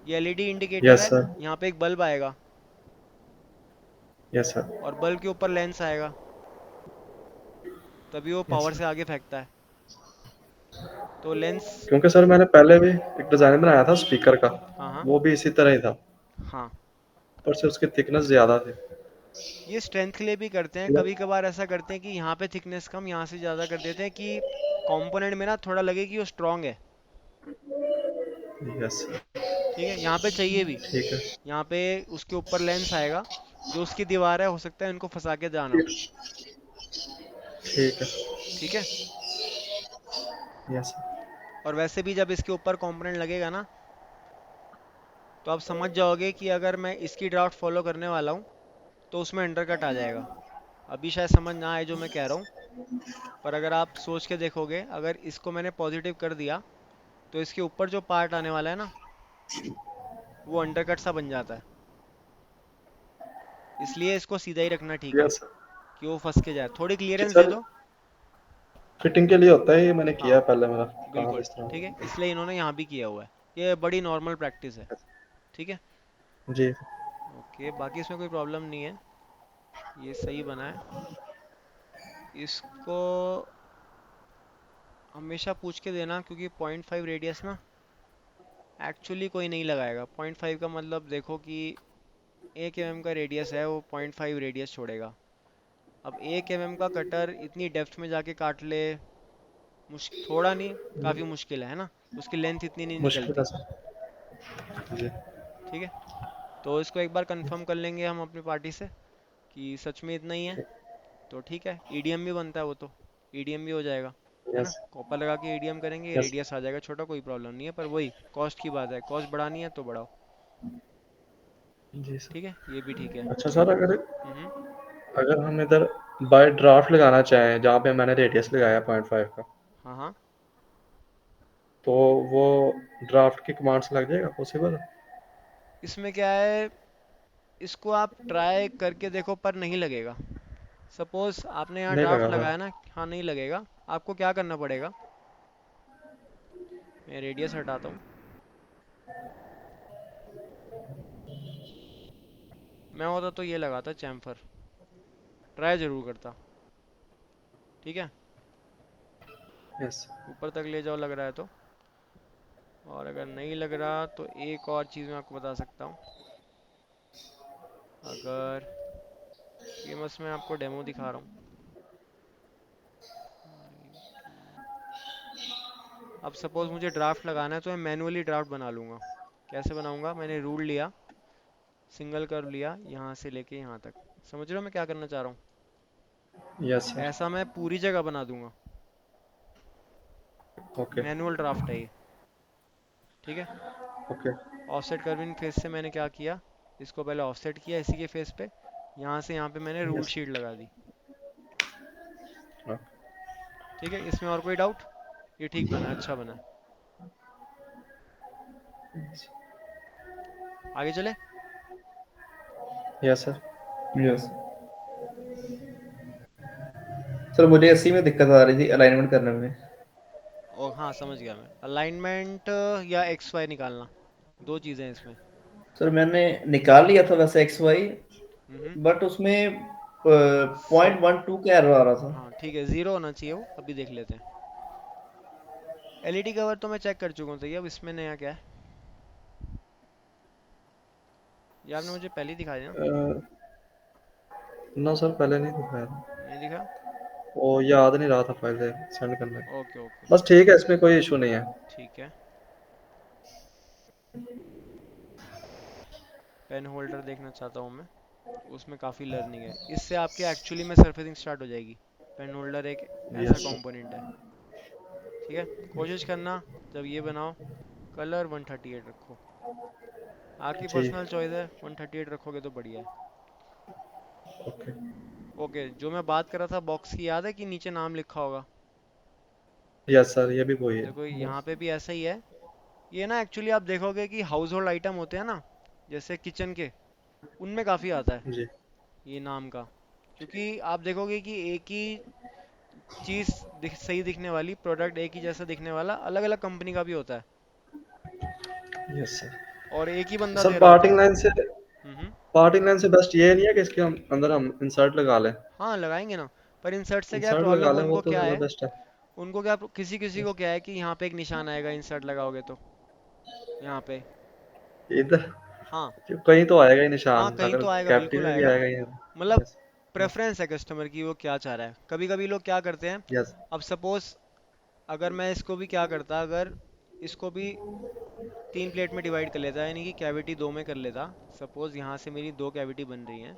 ये एलईडी इंडिकेटर यस है, सर। यहाँ पे एक बल्ब आएगा, यस सर। और बल्ब के ऊपर लेंस आएगा, तभी वो यस पावर सर। से आगे फेंकता है, तो लेंस। क्योंकि सर मैंने पहले भी एक डिजाइन बनाया था स्पीकर का, हाँ हाँ। वो भी इसी तरह ही था, हाँ, पर से उसकी थिकनेस ज्यादा थी। ये स्ट्रेंथ के लिए भी करते हैं, कभी कभार ऐसा करते हैं कि यहाँ पे थिकनेस कम, यहाँ से ज़्यादा कर देते हैं, कि कंपोनेंट में ना थोड़ा लगे कि वो स्ट्रांग है। Yes sir. ठीक है, यहाँ पे चाहिए भी, ठीक है। यहाँ पे उसके ऊपर लेंस आएगा, जो उसकी दीवार है, हो सकता है इनको फंसा के जाना हो। ठीक है। ठीक है, यस सर। और वैसे भी जब इसके ऊपर कंपोनेंट लगेगा ना, तो आप समझ जाओगे कि अगर मैं इसकी ड्राफ्ट फॉलो करने वाला हूँ, तो उसमें अंडरकट आ जाएगा। अभी शायद समझ ना आए जो मैं कह रहा हूँ, पर अगर आप सोच के देखोगे, अगर इसको मैंने पॉजिटिव कर दिया, तो इसके ऊपर जो पार्ट आने वाला है ना, वो अंडरकट सा बन जाता है। इसलिए इसको सीधा ही रखना ठीक है, यस सर। कि वो फंस के जाए। थोड़ी जी क्लियरेंस दे सर, दो। फिटिंग के लिए होता है ये, मैंने किया हाँ, है पहले, मेरा काम बिल्कुल इस ठीक है, तरह। इसलिए इन्होंने यहाँ भी किया हुआ है, ये बड़ी नॉर्मल प्रैक्टिस है। ठीक है, जी। ओके, बाकी इसमें कोई प्रॉब्लम नहीं है, ये सही बना है। इसको हमेशा पूछ के देना, क्योंकि 0.5 रेडियस ना एक्चुअली कोई नहीं लगाएगा। 0.5 का मतलब देखो कि 1 mm का रेडियस है, वो 0.5 रेडियस छोड़ेगा। अब 1 mm का कटर इतनी डेप्थ में जाके काट ले, थोड़ा नहीं, काफ़ी मुश्किल है ना, उसकी लेंथ इतनी नहीं मुश्किल है निकलती। सर। जी। ठीक है, तो इसको एक बार कंफर्म कर लेंगे हम अपनी पार्टी से कि सच में इतना ही है, तो ठीक है। ईडीएम भी बनता है वो, तो ईडीएम भी हो जाएगा, है ना? यस। कॉपर लगा के ईडीएम करेंगे, यस। रेडियस आ जाएगा छोटा, कोई प्रॉब्लम नहीं है। पर वही कॉस्ट की बात है, कॉस्ट बढ़ानी है तो बढ़ाओ। जी ठीक है, सर। ये भी ठीक है। अच्छा सर, अगर हम्म। अगर हम इधर बाय ड्राफ्ट लगाना चाहें, जहाँ पे मैंने रेडियस लगाया 0.5 का, हाँ हाँ, तो वो ड्राफ्ट की कमांड से लग जाएगा, पॉसिबल है? इसमें क्या है, इसको आप ट्राई करके देखो, पर नहीं लगेगा। सपोज आपने यहाँ नहीं ड्राफ्ट लगा सर। लगाया ना, हाँ नहीं लगेगा। आपको क्या करना पड़ेगा, मैं रेडियस हटाता हूँ, मैं होता तो ये लगाता चैम्फर, ट्राई जरूर करता। ठीक है, यस। ऊपर तक ले जाओ लग रहा है तो। और अगर नहीं लग रहा तो एक और चीज़ मैं आपको बता सकता हूँ, अगर ये बस मैं आपको डेमो दिखा रहा हूँ। अब सपोज मुझे ड्राफ्ट लगाना है, तो मैं मैनुअली ड्राफ्ट बना लूँगा। कैसे बनाऊँगा, मैंने रूल लिया, सिंगल कर्व लिया, यहाँ से लेके यहाँ तक। समझ रहे हो मैं क्या करना चाह रहा हूँ? Yes sir. ऐसा मैं पूरी जगह बना दूंगा। ओके। मैनुअल ड्राफ्ट है ये। ठीक है। ओके। ऑफसेट कर्विंग फेस से मैंने क्या किया, इसको पहले ऑफसेट किया इसी के फेस पे, यहाँ से यहाँ पे मैंने रूल यस। शीट लगा दी। ठीक है, इसमें और कोई डाउट? ये ठीक बना है, अच्छा बना है। आगे चले। Yes sir. यस सर, मुझे इसी में दिक्कत आ रही थी अलाइनमेंट करने में। और हाँ, समझ गया मैं। अलाइनमेंट या एक्स वाई निकालना, दो चीज़ें हैं इसमें। सर मैंने निकाल लिया था वैसे एक्स वाई, हम्म। बट उसमें से 0.12 का एरर आ रहा था। हाँ ठीक है, ज़ीरो होना चाहिए वो। अभी देख लेते हैं। एलईडी कवर तो मैं चेक कर चुका हूँ, सही है। अब इसमें नया क्या है? ये आपने मुझे पहले ही दिखाया ना? ना सर, पहले नहीं दिखाया था। नहीं दिखा? वो याद नहीं रहा था पहले सेंड करने का। ओके ओके, बस ठीक है, इसमें कोई इशू नहीं है। ठीक है। पेन होल्डर देखना चाहता हूँ मैं। उसमें काफ़ी लर्निंग है, इससे आपके एक्चुअली में सरफेसिंग स्टार्ट हो जाएगी। पेन होल्डर एक ऐसा यस सर। कंपोनेंट है। ठीक है। कोशिश करना जब ये बनाओ, कलर 138 रखो। आपकी ठीक। पर्सनल चॉइस है, 138 रखोगे तो बढ़िया है। ओके। ओके, जो मैं बात कर रहा था बॉक्स की, याद है कि नीचे नाम लिखा होगा? यस सर, ये भी वही है। देखो यहाँ बस। पे भी ऐसा ही है। ये ना एक्चुअली आप देखोगे कि हाउस होल्ड आइटम होते हैं ना, जैसे किचन के, उनमें काफ़ी आता है जी। ये नाम का। क्योंकि आप देखोगे कि एक ही चीज़ सही दिखने वाली, प्रोडक्ट एक ही जैसा दिखने वाला, अलग अलग कंपनी का भी होता है। Yes sir. और एक ही बंदा सर दे रहा होता है। हम्म। पार्टिंग लाइन से बेस्ट ये नहीं है कि इसके अंदर हम इंसर्ट लगा लें? हाँ लगाएंगे ना। पर इंसर्ट से क्या इंसर्ट लगा प्रॉब्लम है, लें, वो उनको तो क्या ज़्यादा है, बेस्ट है। उनको क्या, किसी किसी को क्या है कि यहाँ पे एक निशान आएगा इंसर्ट लगाओगे तो, यहाँ पे। इधर हाँ। कहीं तो आएगा ही हाँ निशान, कहीं अगर तो आएगा, कैपिटल बिल्कुल में भी आएगा। आएगा ही। मतलब यस। प्रेफरेंस है कस्टमर की, वो क्या चाह रहा है। कभी कभी लोग क्या करते हैं, यस। अब सपोज अगर मैं इसको भी क्या करता, अगर इसको भी 3 प्लेट में डिवाइड कर लेता, यानी कि कैविटी 2 में कर लेता। सपोज यहाँ से मेरी 2 कैविटी बन रही हैं,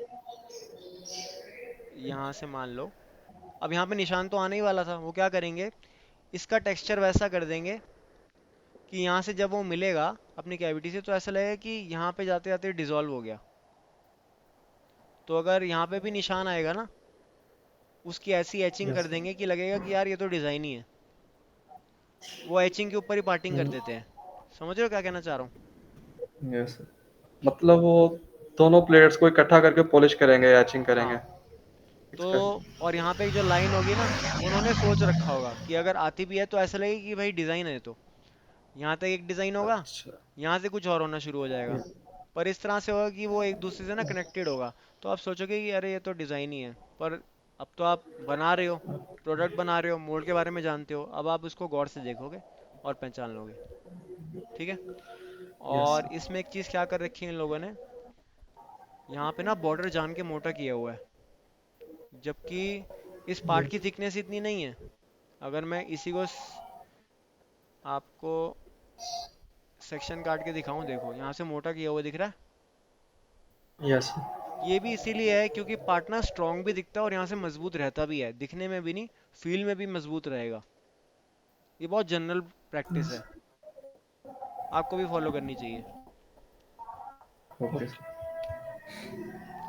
यहाँ से मान लो। अब यहाँ पे निशान तो आने ही वाला था, वो क्या करेंगे, इसका टेक्सचर वैसा कर देंगे कि यहाँ से जब वो मिलेगा अपनी कैविटी से, तो ऐसा लगेगा कि यहाँ पे जाते जाते डिसॉल्व हो गया। तो अगर यहाँ पे भी निशान आएगा ना, उसकी ऐसी एचिंग कर यस। देंगे कि लगेगा कि यार ये तो डिज़ाइन ही है। वो एचिंग के ऊपर ही पार्टिंग कर देते हैं। समझ रहे हो क्या कहना चाह रहा हूँ? यस मतलब वो दोनों प्लेट्स को इकट्ठा करके पॉलिश करेंगे, एचिंग करेंगे। हाँ। तो इसका। और यहाँ पे एक जो लाइन होगी ना, उन्होंने सोच रखा होगा कि अगर आती भी है तो ऐसा लगेगा कि भाई डिज़ाइन है। तो यहाँ तक एक डिज़ाइन होगा, अच्छा। यहाँ से कुछ और होना शुरू हो जाएगा। यस। पर इस तरह से होगा कि वो एक दूसरे से ना कनेक्टेड होगा। तो आप सोचोगे कि अरे ये तो डिज़ाइन ही है। पर अब तो आप बना रहे हो, प्रोडक्ट बना रहे हो, मोल्ड के बारे में जानते हो, अब आप उसको गौर से देखोगे और पहचान लोगे। ठीक है। यस। और इसमें एक चीज़ क्या कर रखी है इन लोगों ने, यहाँ पे ना बॉर्डर जान के मोटा किया हुआ है, जबकि इस पार्ट की थिकनेस इतनी नहीं है। अगर मैं इसी को आपको सेक्शन काट के दिखाऊं, देखो यहाँ से मोटा किया हुआ दिख रहा है। यस। ये भी इसीलिए है क्योंकि पार्टनर स्ट्रॉन्ग भी दिखता है और यहाँ से मजबूत रहता भी है, दिखने में भी नहीं, फील में भी मजबूत रहेगा। ये बहुत जनरल प्रैक्टिस है, आपको भी फॉलो करनी चाहिए। ओके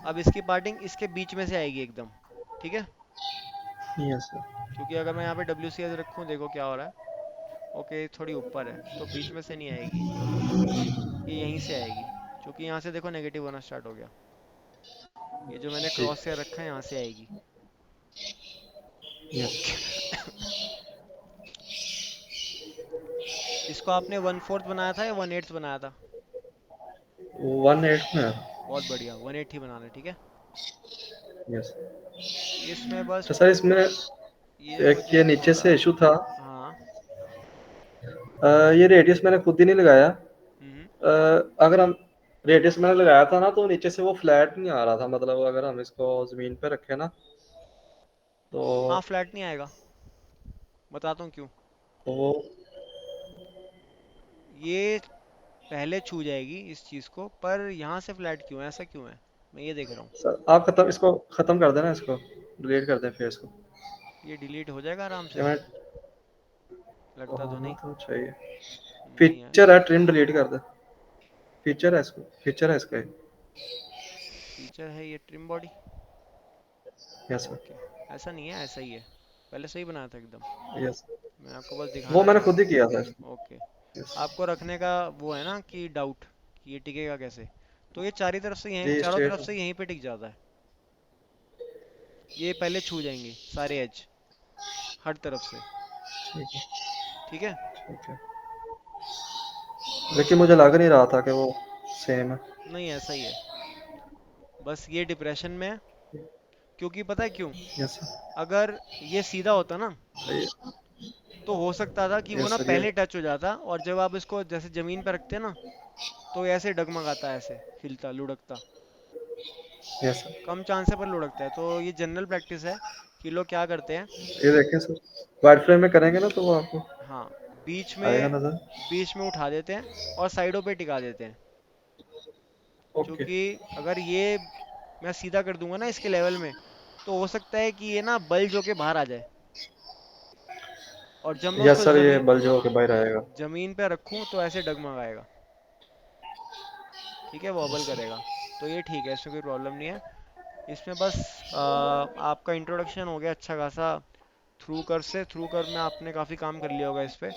अब इसकी पार्टिंग इसके बीच में से आएगी एकदम। ठीक है। यस। क्योंकि अगर मैं यहाँ पे डब्ल्यू सी एच रखूँ, देखो क्या हो रहा है। ओके, थोड़ी ऊपर है तो बीच में से नहीं आएगी, ये यहीं से आएगी। क्योंकि यहाँ से देखो नेगेटिव होना स्टार्ट हो गया। ये जो मैंने ठीक। क्रॉस हेयर रखा है यहाँ से आएगी। यस। ओके। इसको आपने 1/4 बनाया था या 1/8 बनाया था? 1/8 में। बहुत बढ़िया, 1/8 ही बनाना है, ठीक है। यस। इसमें बस तो सर, इसमें ये एक ये मुझे नीचे थोड़ा, से इशू था। हाँ। ये रेडियस मैंने खुद ही नहीं लगाया। हम्म। अगर हम रेडियस मैंने लगाया था ना, तो नीचे से वो फ्लैट नहीं आ रहा था। मतलब अगर हम इसको जमीन पे रखें ना, तो हाँ फ्लैट नहीं आएगा, बताता हूँ क्यों। वो ये पहले छू जाएगी इस चीज़ को, पर यहाँ से फ्लैट क्यों है, ऐसा क्यों है, मैं ये देख रहा हूँ। सर, आप खत्म इसको खत्म कर देना इसको। डिलीट कर दें फेस को। ये डिलीट हो जाएगा आराम ये से? मैं लगता तो होना नहीं। तो चाहिए। नहीं है। फीचर है, ट्रिम डिलीट कर दे। फीचर है इसको, फीचर है इसका। फीचर है ये trim body? Yes sir. Okay. ऐसा नहीं है, ऐसा ही है। पहले सही बनाया था एकदम। यस, मैं आपको बस वो दिखाना मैंने था। खुद ही किया था। ओके। यस आपको रखने का वो है ना कि डाउट कि ये टिकेगा कैसे, तो ये चारी तरफ से यहीं, जी, चारों स्ट्रेट। तरफ से यहीं पे टिक जाता है। ये पहले छू जाएंगे सारे एज, हर तरफ से। ठीक है, ठीक है। ठीक है। लेकिन मुझे लग नहीं रहा था कि वो सेम है। नहीं, ऐसा ही है। बस ये डिप्रेशन में है, क्योंकि पता है क्यों? Yes sir. अगर ये सीधा होता ना, ये- तो हो सकता था कि वो यस ना सर, ये पहले टच हो जाता, और जब आप इसको जैसे जमीन पे रखते हैं ना, तो ये ऐसे डगमगाता है, ऐसे हिलता लुढ़कता। Yes sir. कम चांस है पर लुढ़कता है। तो ये जनरल प्रैक्टिस है कि लोग क्या करते हैं। ये देखें सर, वाइड फ्रेम में करेंगे ना तो वो आपको हाँ, बीच आएगा में, नजर। बीच में उठा देते हैं और साइडों पे टिका देते हैं। ओके। क्योंकि अगर ये मैं सीधा कर दूंगा ना इसके लेवल में, तो हो सकता है कि ये ना बल्ज होके बाहर आ जाए, और जब मैं यस उसको सर, ये जमीन बल्ज होके बाहर आएगा। जमीन पे रखूं तो ऐसे डगमगाएगा। ठीक है, वॉबल करेगा। तो ये ठीक है, इसमें कोई प्रॉब्लम नहीं है। इसमें बस आपका इंट्रोडक्शन हो गया अच्छा खासा। थ्रू कर में आपने काफ़ी काम कर लिया होगा इस पे।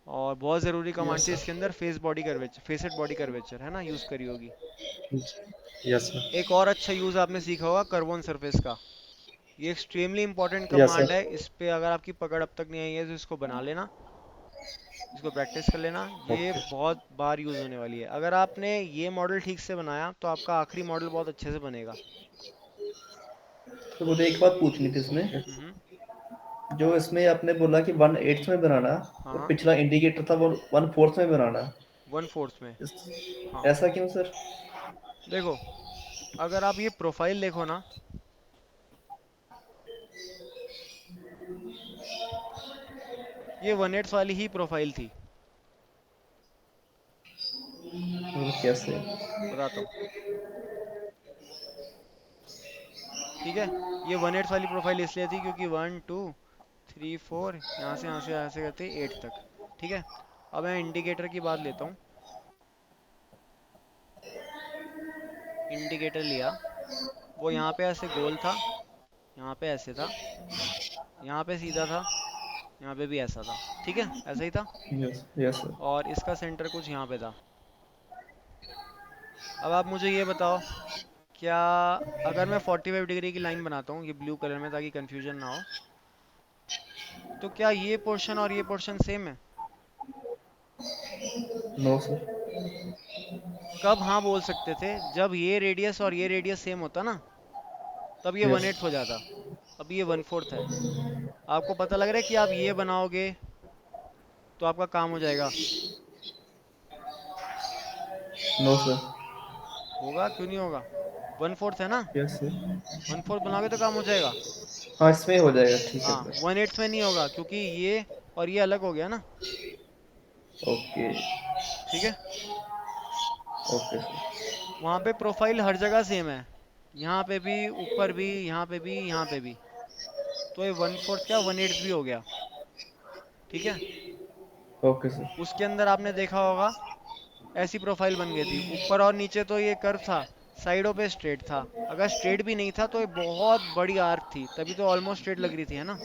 और बहुत ज़रूरी कमांड यस थी सर। इसके अंदर, face body curvature, facet body curvature, है ना, यूज़ करी होगी। Yes sir. एक और अच्छा यूज़ आपने सीखा होगा कर्व ऑन सरफेस का। ये extremely important yes command sir. है। इस पे अगर आपकी पकड़ अब तक नहीं आई है तो इसको बना लेना, इसको प्रैक्टिस कर लेना। ये ओके। बहुत बार यूज़ होने वाली है। अगर आपने ये मॉडल ठीक से बनाया तो आपका आखिरी मॉडल बहुत अच्छे से बनेगा। तो मुझे एक बात पूछनी थी इसमें, ओके। हम्म। जो इसमें आपने बोला कि 1/8 में बनाना, हाँ और हाँ। पिछला इंडिकेटर था वो 1/4 में बनाना, 1/4 में। हाँ, ऐसा क्यों सर? देखो, अगर आप ये प्रोफाइल देखो ना, ये 1/8 वाली ही प्रोफाइल थी। मतलब कैसे? बताता हूँ। ठीक है, ये 1/8 वाली प्रोफाइल इसलिए थी क्योंकि 1 2 3 4, यहाँ से करते 8 तक। ठीक है। अब मैं इंडिकेटर की बात लेता हूँ। इंडिकेटर लिया, वो यहाँ पे ऐसे गोल था, यहाँ पे ऐसे था, यहाँ पे सीधा था, यहाँ पे भी ऐसा था। ठीक है, ऐसा ही था। Yes yes sir. और इसका सेंटर कुछ यहाँ पे था। अब आप मुझे ये बताओ, क्या अगर मैं 45 डिग्री की लाइन बनाता हूँ ये ब्लू कलर में ताकि कंफ्यूजन ना हो, तो क्या ये पोर्शन और ये पोर्शन सेम है? No sir. कब हाँ बोल सकते थे? जब ये रेडियस और ये रेडियस सेम होता ना, तब ये वन यस। एट्थ हो जाता। अब ये 1/4 है। आपको पता लग रहा है कि आप ये बनाओगे तो आपका काम हो जाएगा? No sir. होगा, क्यों नहीं होगा? 1/4 है ना, यस सर। 1/4 बनाओगे तो काम हो जाएगा। हाँ, इसमें हो जाएगा, ठीक है हाँ, सर। 1/8 में नहीं होगा क्योंकि ये और ये अलग हो गया ना। ओके। ठीक है। Okay sir. वहाँ पे प्रोफाइल हर जगह सेम है, यहाँ पे भी, ऊपर भी, यहाँ पे भी, यहाँ पे भी। तो ये 1/4 क्या 1/8 भी हो गया। ठीक है। Okay sir. उसके अंदर आपने देखा होगा ऐसी प्रोफाइल बन गई थी, ऊपर और नीचे तो ये कर्व था, साइडों पे स्ट्रेट था। अगर स्ट्रेट भी नहीं था तो ये बहुत बड़ी आर्क थी, तभी तो ऑलमोस्ट स्ट्रेट लग रही थी, है ना।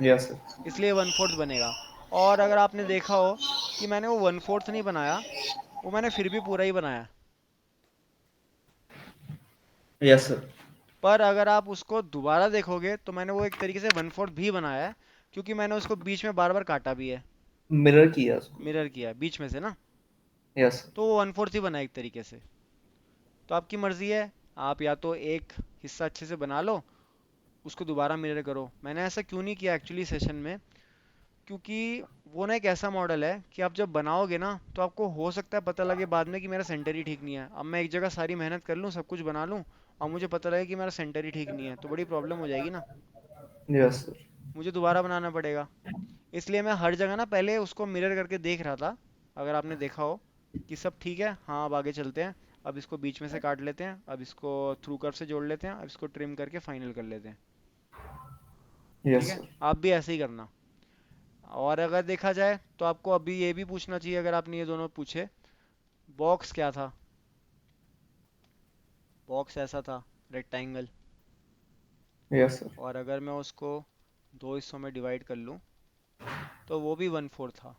Yes sir. इसलिए 1/4 बनेगा। और अगर आपने देखा हो कि मैंने वो 1/4 नहीं बनाया, वो मैंने फिर भी पूरा ही बनाया। Yes sir. पर अगर आप उसको दोबारा देखोगे तो मैंने वो एक तरीके से 1/4 भी बनाया है, क्योंकि मैंने उसको बीच में बार बार काटा भी है। मिरर किया उसको। मिरर किया है बीच में से ना, यस। तो वो 1/4 ही बना है एक तरीके से। तो आपकी मर्जी है, आप या तो एक हिस्सा अच्छे से बना लो, उसको दोबारा मिरर करो। मैंने ऐसा क्यों नहीं किया एक्चुअली सेशन में, क्योंकि वो ना एक ऐसा मॉडल है कि आप जब बनाओगे ना तो आपको हो सकता है पता लगे बाद में कि मेरा सेंटर ही ठीक नहीं है। अब मैं एक जगह सारी मेहनत कर लूँ, सब कुछ बना लूँ, और मुझे पता लगे कि मेरा सेंटर ही ठीक नहीं है, तो बड़ी प्रॉब्लम हो जाएगी ना। Yes sir. मुझे दोबारा बनाना पड़ेगा। इसलिए मैं हर जगह ना पहले उसको मिरर करके देख रहा था, अगर आपने देखा हो कि सब ठीक है, हाँ अब आगे चलते हैं। अब इसको बीच में से काट लेते हैं, अब इसको थ्रू कर्व से जोड़ लेते हैं, अब इसको ट्रिम करके फाइनल कर लेते हैं। ठीक यस है, सर। आप भी ऐसे ही करना। और अगर देखा जाए तो आपको अभी ये भी पूछना चाहिए, अगर आपने ये दोनों पूछे, बॉक्स क्या था। बॉक्स ऐसा था, रेक्टेंगल। Yes sir. और अगर मैं उसको दो हिस्सों में डिवाइड कर लूँ तो वो भी 1/4 था।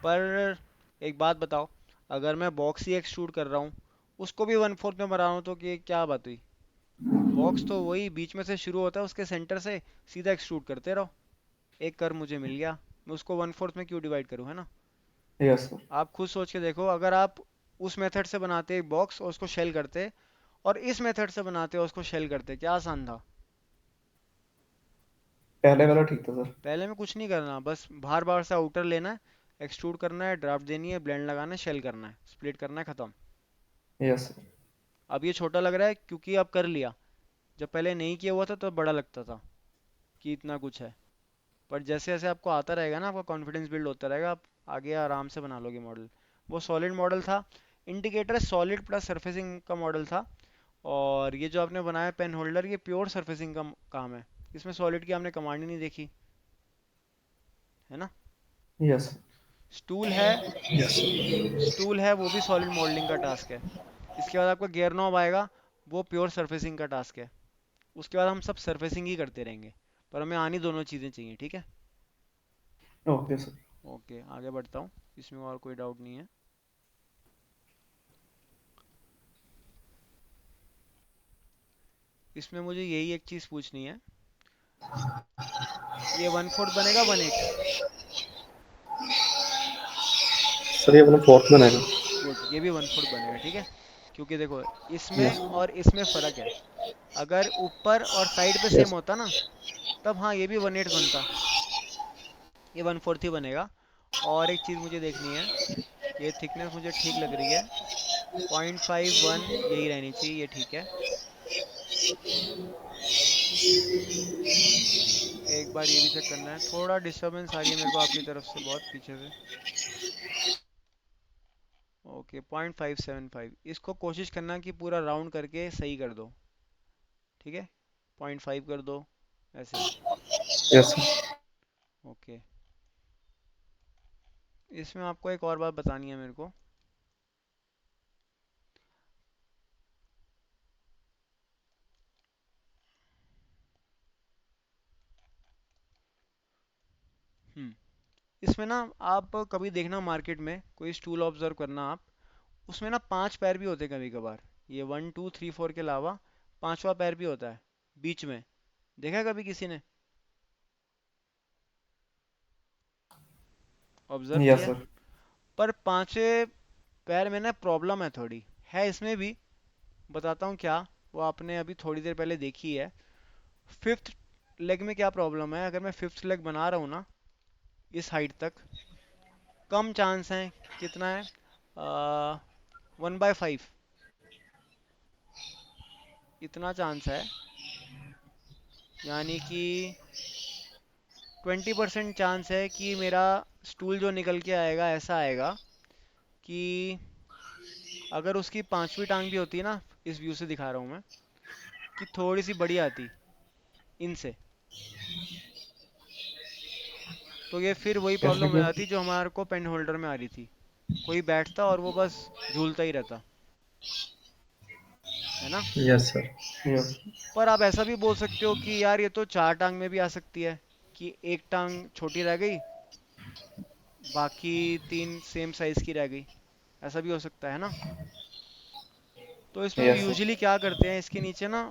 पर एक बात बताओ, अगर मैं बॉक्स ही एक्सट्रूड कर रहा हूँ, उसको भी 1/4 में बना रहा हूँ, तो कि क्या बात हुई। बॉक्स तो वही बीच में से शुरू होता है, उसके सेंटर से सीधा एक्सट्रूड करते रहो। एक कर्व मुझे मिल गया, मैं उसको 1/4 में क्यों डिवाइड करूँ, है ना। Yes sir. आप खुद सोच के देखो, अगर आप उस मेथड से बनाते एक बॉक्स और उसको शेल करते, और इस मेथड से बनाते और उसको शेल करते, क्या आसान था। पहले वाला ठीक था सर। पहले में कुछ नहीं करना, बस बाहर बाहर से आउटर लेना है, एक्सट्रूड करना है, ड्राफ्ट देनी है, ब्लेंड लगाना है, शेल करना है, स्प्लिट करना है, खत्म। Yes sir. अब ये छोटा लग रहा है क्योंकि अब कर लिया, जब पहले नहीं किया हुआ था तो बड़ा लगता था कि इतना कुछ है। पर जैसे जैसे आपको आता रहेगा ना, आपका कॉन्फिडेंस बिल्ड होता रहेगा, आप आगे आराम से बना लोगे मॉडल। वो सॉलिड मॉडल था, इंडिकेटर सॉलिड प्लस सरफेसिंग का मॉडल था। और ये जो आपने बनाया पेन होल्डर, ये प्योर सरफेसिंग का काम है, इसमें सॉलिड की आपने कमांड ही नहीं देखी, है ना। यस स्टूल है, यस स्टूल है वो भी सॉलिड मॉडलिंग का टास्क है। इसके बाद आपका गियर नॉब आएगा, वो प्योर सरफेसिंग का टास्क है। उसके बाद हम सब सरफेसिंग ही करते रहेंगे, पर हमें आनी दोनों चीज़ें चाहिए, ठीक है। Okay sir. ओके, आगे बढ़ता हूँ, इसमें और कोई डाउट नहीं है। इसमें मुझे यही एक चीज़ पूछनी है, ये 1/4 बनेगा 1/8। सर ये अपना फोर्थ बनेगा। गुड, ये भी 1/4 बनेगा, ठीक है। क्योंकि देखो, इसमें यस और इसमें फ़र्क है। अगर ऊपर और साइड पे सेम यस होता ना, तब हाँ ये भी 1/8 बनता, ये 1/4 ही बनेगा। और एक चीज़ मुझे देखनी है, ये थिकनेस मुझे ठीक लग रही है, 0.51 यही रहनी चाहिए, ये ठीक है। एक बार ये भी चेक करना है, थोड़ा डिस्टरबेंस आ रही है मेरे को आपकी तरफ से, बहुत पीछे से। ओके, 0.575, इसको कोशिश करना कि पूरा राउंड करके सही कर दो, ठीक है। 0.5 कर दो, ऐसे। Yes sir. ओके, इसमें आपको एक और बात बतानी है मेरे को। हम्म, इसमें ना, आप कभी देखना मार्केट में कोई स्टूल ऑब्जर्व करना आप, उसमें ना 5 पैर भी होते हैं कभी कभार। ये 1 2 3 4 के अलावा 5वां पैर भी होता है बीच में, देखा है कभी किसी ने, ऑब्जर्व यस किया है? सर। पर 5वें पैर में ना प्रॉब्लम है थोड़ी, है इसमें भी, बताता हूँ क्या। वो आपने अभी थोड़ी देर पहले देखी है। फिफ्थ लेग में क्या प्रॉब्लम है, अगर मैं फिफ्थ लेग बना रहा हूँ ना, इस हाइट तक, कम चांस है, कितना है, 1/5, इतना चांस है। यानी कि 20% चांस है कि मेरा स्टूल जो निकल के आएगा ऐसा आएगा कि, अगर उसकी 5वीं टांग भी होती है ना, इस व्यू से दिखा रहा हूँ मैं, कि थोड़ी सी बड़ी आती इनसे, तो ये फिर वही कैसे प्रॉब्लम हो क्या? जाती जो हमारे को पेन होल्डर में आ रही थी। कोई बैठता और वो बस झूलता ही रहता, है ना। Yes sir. यस पर आप ऐसा भी बोल सकते हो कि यार ये तो 4 टांग में भी आ सकती है, कि एक टांग छोटी रह गई, बाकी 3 सेम साइज की रह गई, ऐसा भी हो सकता है ना। तो इसमें यस सर। यूजुअली क्या करते हैं, इसके नीचे ना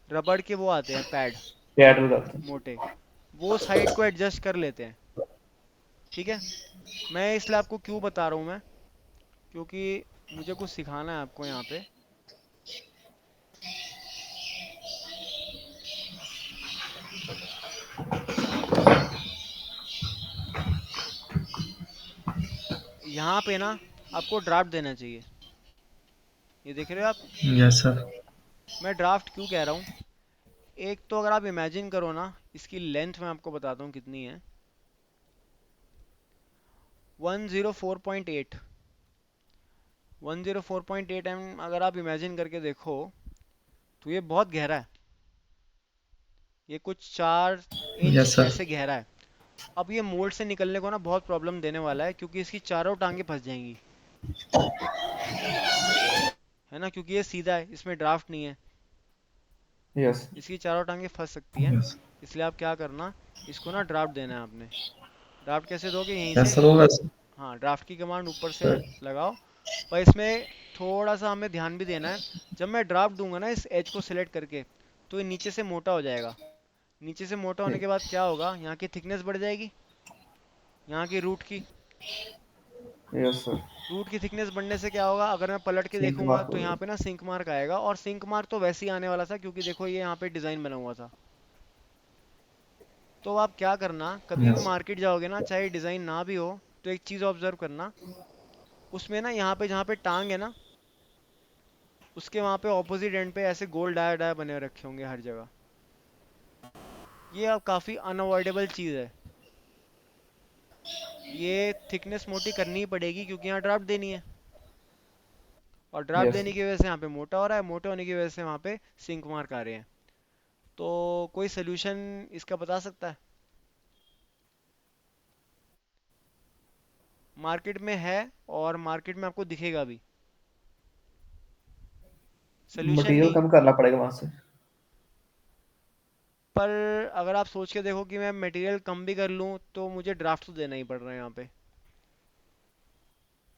रबड़ के वो आते हैं पैड, पैड में जाते हैं। मोटे, वो साइड को एडजस्ट कर लेते हैं, ठीक है। मैं इसलिए आपको क्यों बता रहा हूँ मैं, क्योंकि मुझे कुछ सिखाना है आपको यहाँ पे। यहाँ पे ना आपको ड्राफ्ट देना चाहिए, ये देख रहे हो आप। Yes sir. मैं ड्राफ्ट क्यों कह रहा हूँ, एक तो अगर आप इमेजिन करो ना, इसकी लेंथ मैं आपको बताता हूँ कितनी है, 104.8। 104.8 mm अगर आप इमेजिन करके देखो तो ये बहुत गहरा है। ये कुछ 4 इंच यस सर। ऐसे गहरा है। अब ये मोल्ड से निकलने को ना बहुत प्रॉब्लम देने वाला है, क्योंकि इसकी चारों टांगे फंस जाएंगी, है ना, क्योंकि ये सीधा है, इसमें ड्राफ्ट नहीं है। यस। इसकी चारों टांगे फंस सकती हैं। यस। इसलिए आप क्या करना, इसको ना ड्राफ्ट देना है आपने। ड्राफ्ट कैसे दोगे, यहीं यस से। सर, वो वैसे। हाँ, ड्राफ्ट की कमांड ऊपर से सर। लगाओ। पर इसमें थोड़ा सा हमें ध्यान भी देना है। जब मैं ड्राफ्ट दूंगा ना इस एज को सिलेक्ट करके, तो ये नीचे से मोटा हो जाएगा। नीचे से मोटा होने के बाद क्या होगा, यहाँ की थिकनेस बढ़ जाएगी, यहाँ की रूट की। Yes sir. रूट की थिकनेस बढ़ने से क्या होगा, अगर मैं पलट के सिंक देखूंगा मार्क तो हो यहाँ गया। पे ना सिंक मार्क आएगा, और सिंक मार्क तो वैसे ही आने वाला था, क्योंकि देखो ये यहाँ पे डिज़ाइन बना हुआ था। तो आप क्या करना, कभी भी यस। मार्केट जाओगे ना, चाहे डिज़ाइन ना भी हो, तो एक चीज़ ऑब्जर्व करना। उसमें ना यहाँ पे जहाँ पे टांग है ना, उसके वहाँ पे ऑपोजिट एंड पे ऐसे गोल डाया डाया बने रखे होंगे हर जगह। ये अब काफ़ी अनअवॉइडेबल चीज़ है। ये थिकनेस मोटी करनी ही पड़ेगी, क्योंकि यहाँ ड्राफ्ट देनी है। और ड्राफ्ट यस। देने की वजह से यहाँ पे मोटा हो रहा है, मोटे होने की वजह से वहाँ पे सिंक मार्क आ रहे हैं। तो कोई सोल्यूशन इसका बता सकता है? मार्केट में है, और मार्केट में आपको दिखेगा भी। सोल्यूशन मटेरियल नहीं। कम करना पड़ेगा वहां से। पर अगर आप सोच के देखो कि मैं मटेरियल कम भी कर लूँ, तो मुझे ड्राफ्ट तो देना ही पड़ रहा है यहाँ पे।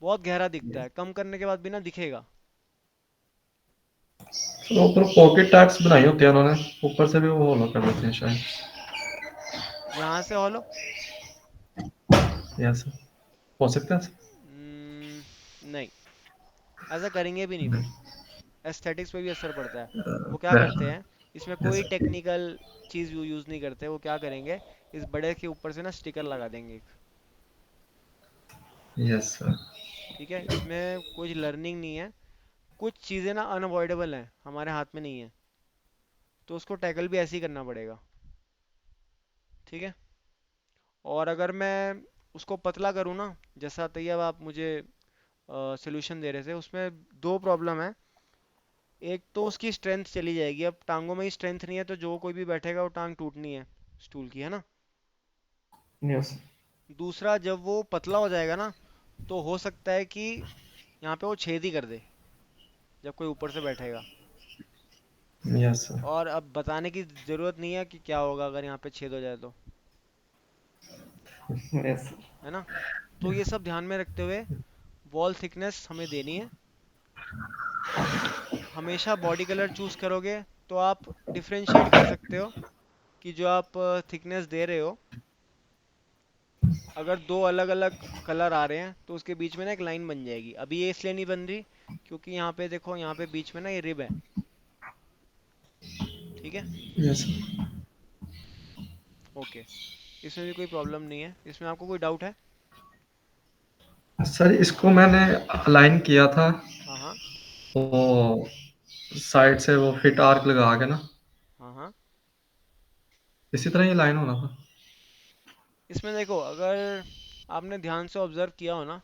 बहुत गहरा दिखता है, कम करने के बाद भी ना दिखेगा। सर ऊपर पॉकेट टैक्स बनाई होती है उन्होंने, ऊपर से भी वो होलो कर देते हैं शायद। यहाँ से हॉलो। यस सर, हो सकता है सर। नहीं, ऐसा करेंगे भी नहीं फिर। एस्थेटिक्स पे भी असर पड़ता है। वो क्या करते यस हैं, इसमें कोई टेक्निकल चीज़ यूज़ नहीं करते। वो क्या करेंगे, इस बड़े के ऊपर से ना स्टिकर लगा देंगे एक। Yes sir. ठीक है, इसमें कुछ लर्निंग नहीं है। कुछ चीज़ें ना अनअवॉइडेबल हैं, हमारे हाथ में नहीं है। तो उसको टैकल भी ऐसे ही करना पड़ेगा। ठीक है। और अगर मैं उसको पतला करूँ ना, जैसा तैयब आप मुझे सोल्यूशन दे रहे थे, उसमें दो प्रॉब्लम है। एक तो उसकी स्ट्रेंथ चली जाएगी, अब टांगों में ही स्ट्रेंथ नहीं है, तो जो कोई भी बैठेगा वो टांग टूटनी है स्टूल की, है ना। यस। दूसरा, जब वो पतला हो जाएगा ना, तो हो सकता है कि यहाँ पे वो छेद ही कर दे जब कोई ऊपर से बैठेगा। Yes sir. और अब बताने की ज़रूरत नहीं है कि क्या होगा अगर यहाँ पे छेद हो जाए तो, यस। है ना। तो ये सब ध्यान में रखते हुए वॉल थिकनेस हमें देनी है। हमेशा बॉडी कलर चूज करोगे तो आप डिफरेंशिएट कर सकते हो कि जो आप थिकनेस दे रहे हो, अगर दो अलग अलग कलर आ रहे हैं तो उसके बीच में ना एक लाइन बन जाएगी। अभी ये इसलिए नहीं बन रही क्योंकि यहाँ पे देखो, यहाँ पे बीच में ना ये रिब है। ठीक है। Yes okay. इसमें भी कोई प्रॉब्लम नहीं है, इसमें आपको कोई डाउट है? सर, इसको मैंने अलाइन किया था, हाँ हाँ। वो साइड से वो फिट आर्क लगा के ना, हाँ हाँ। इसी तरह ही लाइन होना था। इसमें देखो, अगर आपने ध्यान से ऑब्जर्व किया हो ना,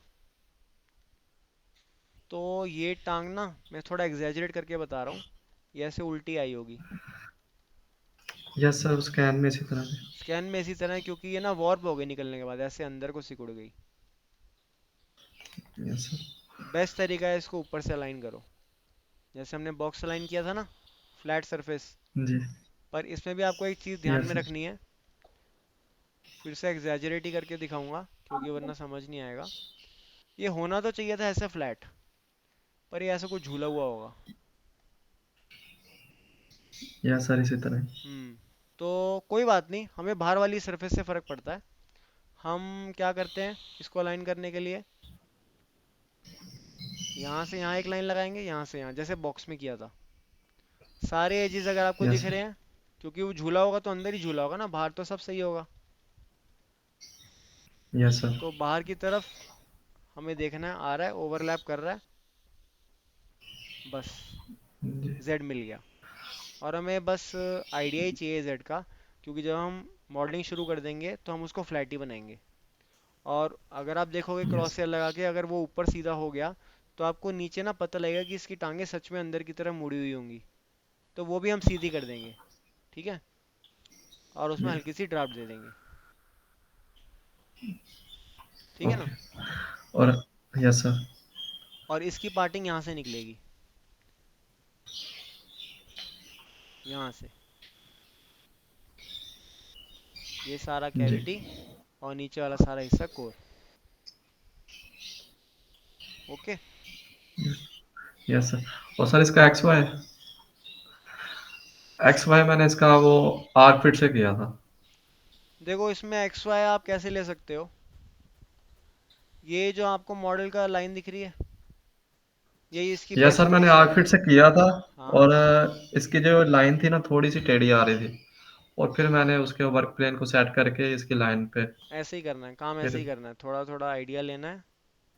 तो ये टांग ना, मैं थोड़ा एग्जैजरेट करके बता रहा हूँ, ये ऐसे उल्टी आई होगी। यस सर, उस कैन में इसी तरह से। स्कैन में इसी तरह है, क्योंकि ये ना वॉर्प हो गई निकलने के बाद, ऐसे अंदर को सिकुड़ गई। Yes sir. बेस्ट तरीका है, इसको ऊपर से अलाइन करो, जैसे हमने बॉक्स अलाइन किया था ना, फ्लैट सरफेस। जी। पर इसमें भी आपको एक चीज़ ध्यान यस में सर। रखनी है। फिर से एग्जैजरेट ही करके दिखाऊंगा, क्योंकि वरना समझ नहीं आएगा। ये होना तो चाहिए था ऐसे फ्लैट, पर ये ऐसा कुछ झूला हुआ होगा। यस सर, इसी तरह। तो कोई बात नहीं, हमें बाहर वाली सरफेस से फ़र्क पड़ता है। हम क्या करते हैं, इसको अलाइन करने के लिए यहाँ से यहाँ एक लाइन लगाएंगे, यहाँ से यहाँ, जैसे बॉक्स में किया था। सारे एजेस अगर आपको यस दिख रहे सर। हैं, क्योंकि वो झूला होगा तो अंदर ही झूला होगा ना, बाहर तो सब सही होगा। Yes sir. तो बाहर की तरफ हमें देखना है, आ रहा है, ओवरलैप कर रहा है, बस जी। जेड मिल गया। और हमें बस आइडिया ही चाहिए जेड का, क्योंकि जब हम मॉडलिंग शुरू कर देंगे तो हम उसको फ्लैट ही बनाएंगे। और अगर आप देखोगे क्रॉस यस। हेयर लगा के, अगर वो ऊपर सीधा हो गया, तो आपको नीचे ना पता लगेगा कि इसकी टांगे सच में अंदर की तरफ मुड़ी हुई होंगी, तो वो भी हम सीधी कर देंगे। ठीक है, और उसमें हल्की सी ड्राफ्ट दे देंगे। ठीक है ना। ओके। और यस सर। और इसकी पार्टिंग यहाँ से निकलेगी, यहाँ से, ये सारा जी। कैविटी और नीचे वाला सारा हिस्सा कोर। ओके। Yes sir. और सर इसका एक्स वाई मैंने इसका वो आर्क फिट से किया था। देखो इसमें एक्स वाई आप कैसे ले सकते हो, ये जो आपको मॉडल का लाइन दिख रही है, यही इसकी यस बेस सर, मैंने पोजीशन आर्क है। फिट से किया था। हाँ, और इसकी जो लाइन थी ना थोड़ी सी टेढ़ी आ रही थी, और फिर मैंने उसके वर्क प्लेन को सेट करके इसकी लाइन पे ऐसे ही करना है काम, ऐसे फिर। ही करना है, थोड़ा थोड़ा आइडिया लेना है,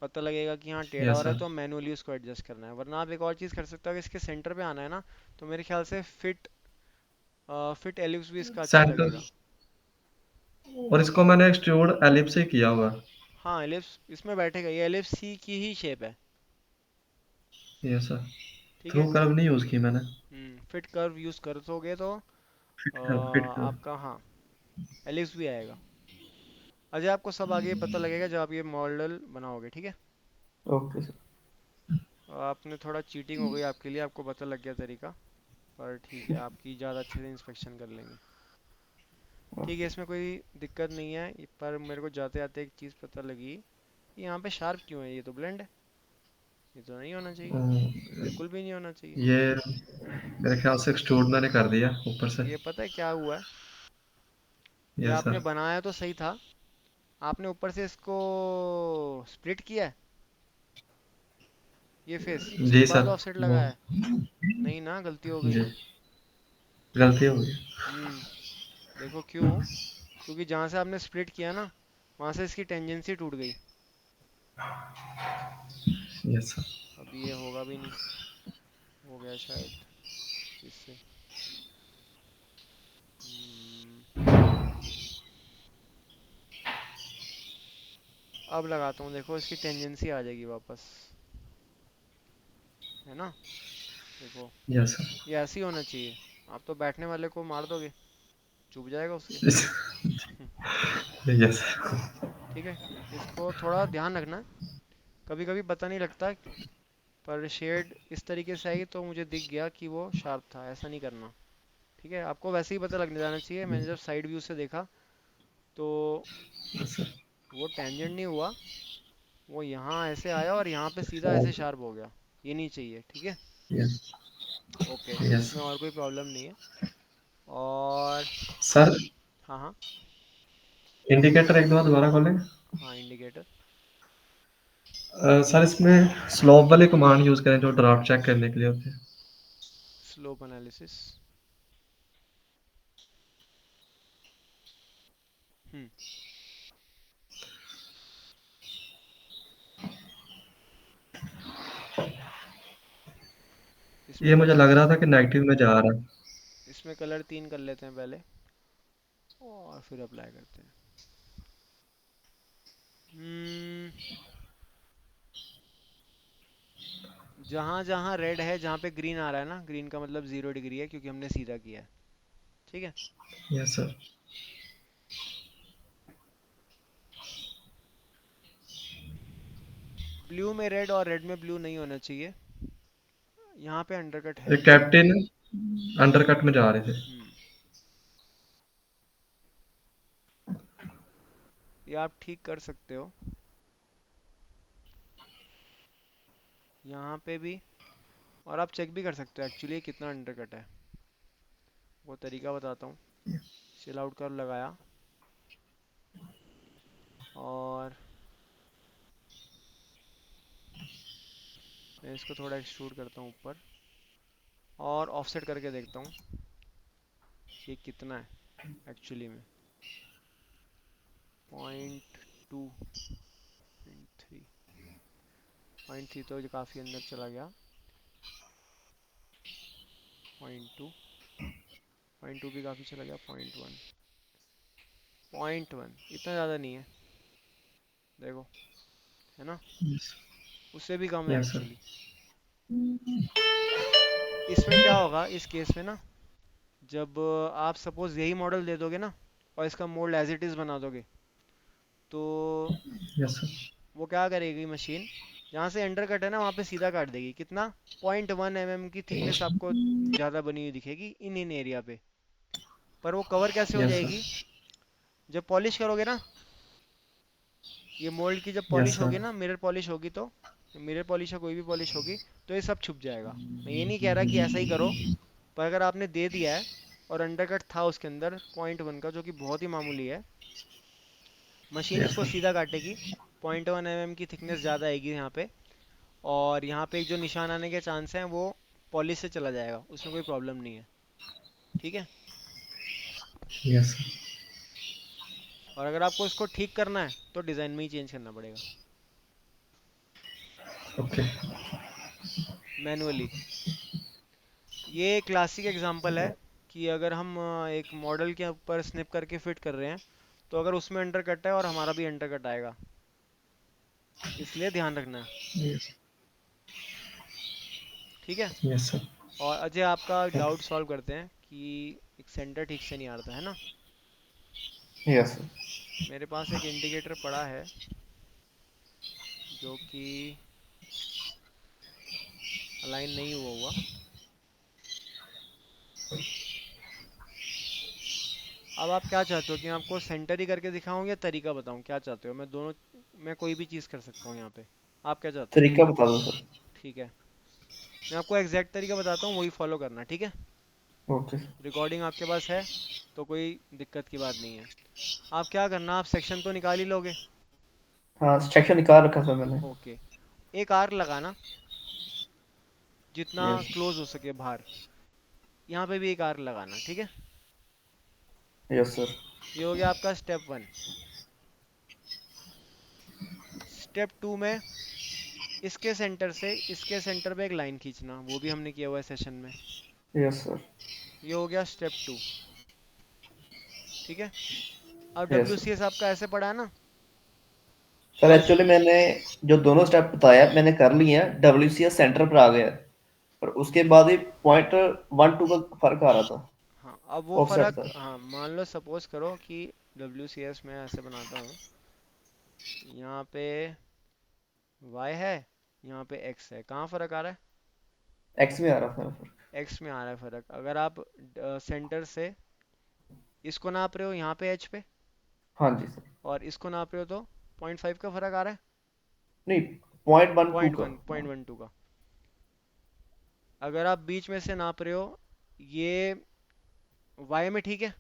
पता लगेगा कि हाँ टेढ़ा हो यस रहा है सर। तो मैनुअली उसको एडजस्ट करना है। वरना आप एक और चीज़ कर सकते हो, अगर इसके सेंटर पे आना है ना, तो मेरे ख्याल से फिट एलिप्स भी इसका अच्छा सेंटर। लगेगा। और इसको मैंने एक्सट्रूड एलिप्स से किया हुआ है। हाँ एलिप्स इसमें बैठेगा, ये एलिप्स सी की ही शेप है। Yes sir. ठीक थ्रू है। कर्व नहीं यूज की मैंने। फिट कर्व यूज़ कर दोगे तो फिट कर्व। आपका हाँ एलिप्स भी आएगा। अजय आपको सब आगे पता लगेगा जब आप ये मॉडल बनाओगे। ठीक है। Okay sir. आपने थोड़ा चीटिंग हो गई आपके लिए, आपको पता लग गया तरीका, पर ठीक है, आपकी ज़्यादा अच्छे से इंस्पेक्शन कर लेंगे। ठीक है, इसमें कोई दिक्कत नहीं है, पर मेरे को जाते आते एक चीज़ पता लगी, कि यहाँ पे शार्प क्यों है, ये तो ब्लेंड है, ये तो नहीं होना चाहिए, बिल्कुल भी नहीं होना चाहिए। ये मेरे ख्याल से एक्सट्रूड मैंने कर दिया ऊपर से। ये पता है क्या हुआ है, ये यस आपने सर। बनाया तो सही था, आपने ऊपर से इसको स्प्लिट किया है, ये फेस उसके जी बाद सर। ऑफसेट वो लगाया है। नहीं ना, गलती हो गई। जी गलती हो गई। देखो क्यों, क्योंकि जहाँ से आपने स्प्लिट किया ना, वहाँ से इसकी टेंजेंसी टूट गई। Yes sir. अभी ये होगा भी नहीं, हो गया शायद इससे। हम्म, अब लगाता हूँ, देखो इसकी टेंजेंसी आ जाएगी वापस, है ना। देखो यस सर। ये ऐसे ही होना चाहिए, आप तो बैठने वाले को मार दोगे, चुभ जाएगा उसके। यस। ठीक है, इसको थोड़ा ध्यान रखना, कभी कभी पता नहीं लगता, पर शेड इस तरीके से आई तो मुझे दिख गया कि वो शार्प था, ऐसा नहीं करना। ठीक है, आपको वैसे ही पता लगने जाना चाहिए, मैंने जब साइड व्यू से देखा तो वो टेंजेंट नहीं हुआ, वो यहाँ ऐसे आया और यहाँ पे सीधा ऐसे शार्प हो गया, ये नहीं चाहिए। ठीक है। यस। ओके, यस इसमें और कोई प्रॉब्लम नहीं है। और सर। हाँ हाँ। इंडिकेटर एक दो बार दोबारा खोलेंगे। हाँ इंडिकेटर। सर इसमें स्लोप वाले कमांड यूज करें जो ड्राफ्ट चेक करने के लिए होते हैं। Slope analysis. हम्म इसमें ये मुझे कलर, लग रहा था कि नेगेटिव में जा रहा है। इसमें कलर 3 कर लेते हैं पहले, और फिर अप्लाई करते हैं। हम्म जहाँ जहाँ रेड है, जहाँ पे ग्रीन आ रहा है ना, ग्रीन का मतलब 0 डिग्री है, क्योंकि हमने सीधा किया है। ठीक है। Yes sir. ब्लू में रेड और रेड में ब्लू नहीं होना चाहिए, यहाँ पे अंडरकट ये है। कैप्टन अंडरकट में जा रहे थे। हम्म ये आप ठीक कर सकते हो, यहाँ पे भी, और आप चेक भी कर सकते हो एक्चुअली कितना अंडरकट है, वो तरीका बताता हूँ। चिल आउट कर लगाया, और मैं इसको थोड़ा एक्सट्रूड करता हूँ ऊपर, और ऑफसेट करके देखता हूँ ये कितना है एक्चुअली में। 0.2, 0.3, 0.3 तो ये काफ़ी अंदर चला गया। 0.2, 0.2 भी काफ़ी चला गया। 0.1, 0.1 इतना ज़्यादा नहीं है, देखो, है ना। Yes. उससे भी कम है यस सर। एक्चुअली। इसमें क्या होगा इस केस में ना, जब आप सपोज यही मॉडल दे दोगे ना और इसका मोल्ड एज इट इज़ बना दोगे, तो यस सर। वो क्या करेगी मशीन, जहाँ से एंडर कट है ना वहाँ पे सीधा काट देगी। कितना? 0.1 mm की थिकनेस आपको ज़्यादा बनी हुई दिखेगी इन इन एरिया पे। पर वो कवर कैसे हो यस जाएगी? सर। जब पॉलिश करोगे ना, ये मोल्ड की जब यस पॉलिश सर। होगी ना, मिरर पॉलिश होगी, तो मिरर पॉलिश या कोई भी पॉलिश होगी, तो ये सब छुप जाएगा। मैं ये नहीं कह रहा कि ऐसा ही करो, पर अगर आपने दे दिया है और अंडरकट था उसके अंदर 0.1 का, जो कि बहुत ही मामूली है, मशीन यस इसको सर। सीधा काटेगी। 0.1 mm की थिकनेस ज़्यादा आएगी यहाँ पे, और यहाँ पे जो निशान आने के चांस हैं वो पॉलिश से चला जाएगा, उसमें कोई प्रॉब्लम नहीं है। ठीक है। Yes sir. और अगर आपको इसको ठीक करना है तो डिज़ाइन में ही चेंज करना पड़ेगा, ओके। मैनुअली। ये क्लासिक एग्जांपल है कि अगर हम एक मॉडल के ऊपर स्निप करके फिट कर रहे हैं, तो अगर उसमें अंडर कट है और हमारा भी अंडर कट आएगा, इसलिए ध्यान रखना है। यस। ठीक है। Yes sir. और अजय, आपका डाउट सॉल्व करते हैं कि एक सेंटर ठीक से नहीं आ रहा था, है ना? Yes sir. मेरे पास एक इंडिकेटर पड़ा है जो कि अलाइन नहीं हुआ हुआ। अब आप क्या चाहते हो कि मैं आपको सेंटर ही करके दिखाऊं या तरीका बताऊं? क्या चाहते हो? मैं दोनों मैं कोई भी चीज़ कर सकता हूँ यहाँ पे। आप क्या चाहते हो? तरीका बता दो सर। ठीक है, मैं आपको एग्जैक्ट तरीका बताता हूँ, वही फॉलो करना, ठीक है? ओके। रिकॉर्डिंग आपके पास है तो कोई दिक्कत की बात नहीं है। आप क्या करना, आप सेक्शन तो निकाल ही लोगे। हाँ, सेक्शन निकाल रखा सर मैंने। ओके। एक आर्क लगाना जितना यस। क्लोज हो सके बाहर। यहाँ पे भी एक आर्क लगाना, ठीक है? Yes sir. ये हो गया आपका स्टेप 1। स्टेप 2 में इसके सेंटर से इसके सेंटर पे एक लाइन खींचना, वो भी हमने किया हुआ है सेशन में। Yes sir. ये हो गया स्टेप 2। ठीक है। अब yes W sir. C S आपका ऐसे पड़ा है ना, सर और एक्चुअली मैंने जो दोनों स्टेप बताया मैंने कर लिए हैं, WCS सेंटर पर आ गया है, पर उसके बाद ही 0.12 का फर्क आ रहा था। हाँ, अब वो ऑफसेट फर्क, था। हाँ मान लो सपोज करो कि डब्ल्यू सी एस मैं ऐसे बनाता हूँ, यहाँ पे y है, यहाँ पे x है। कहाँ फर्क आ रहा एक्स में आ रहा था फर्क। है? x में आ रहा है फर्क। अगर आप सेंटर से इसको नाप रहे हो यहाँ पे h पे, हाँ जी सर। और इसको नाप रहे हो तो 0.5 का फर्क आ रहा है। नहीं, 0.12 पॉइंट का। वन पॉइंट वन टू का। अगर आप बीच में से नाप रहे हो, ये y में ठीक है,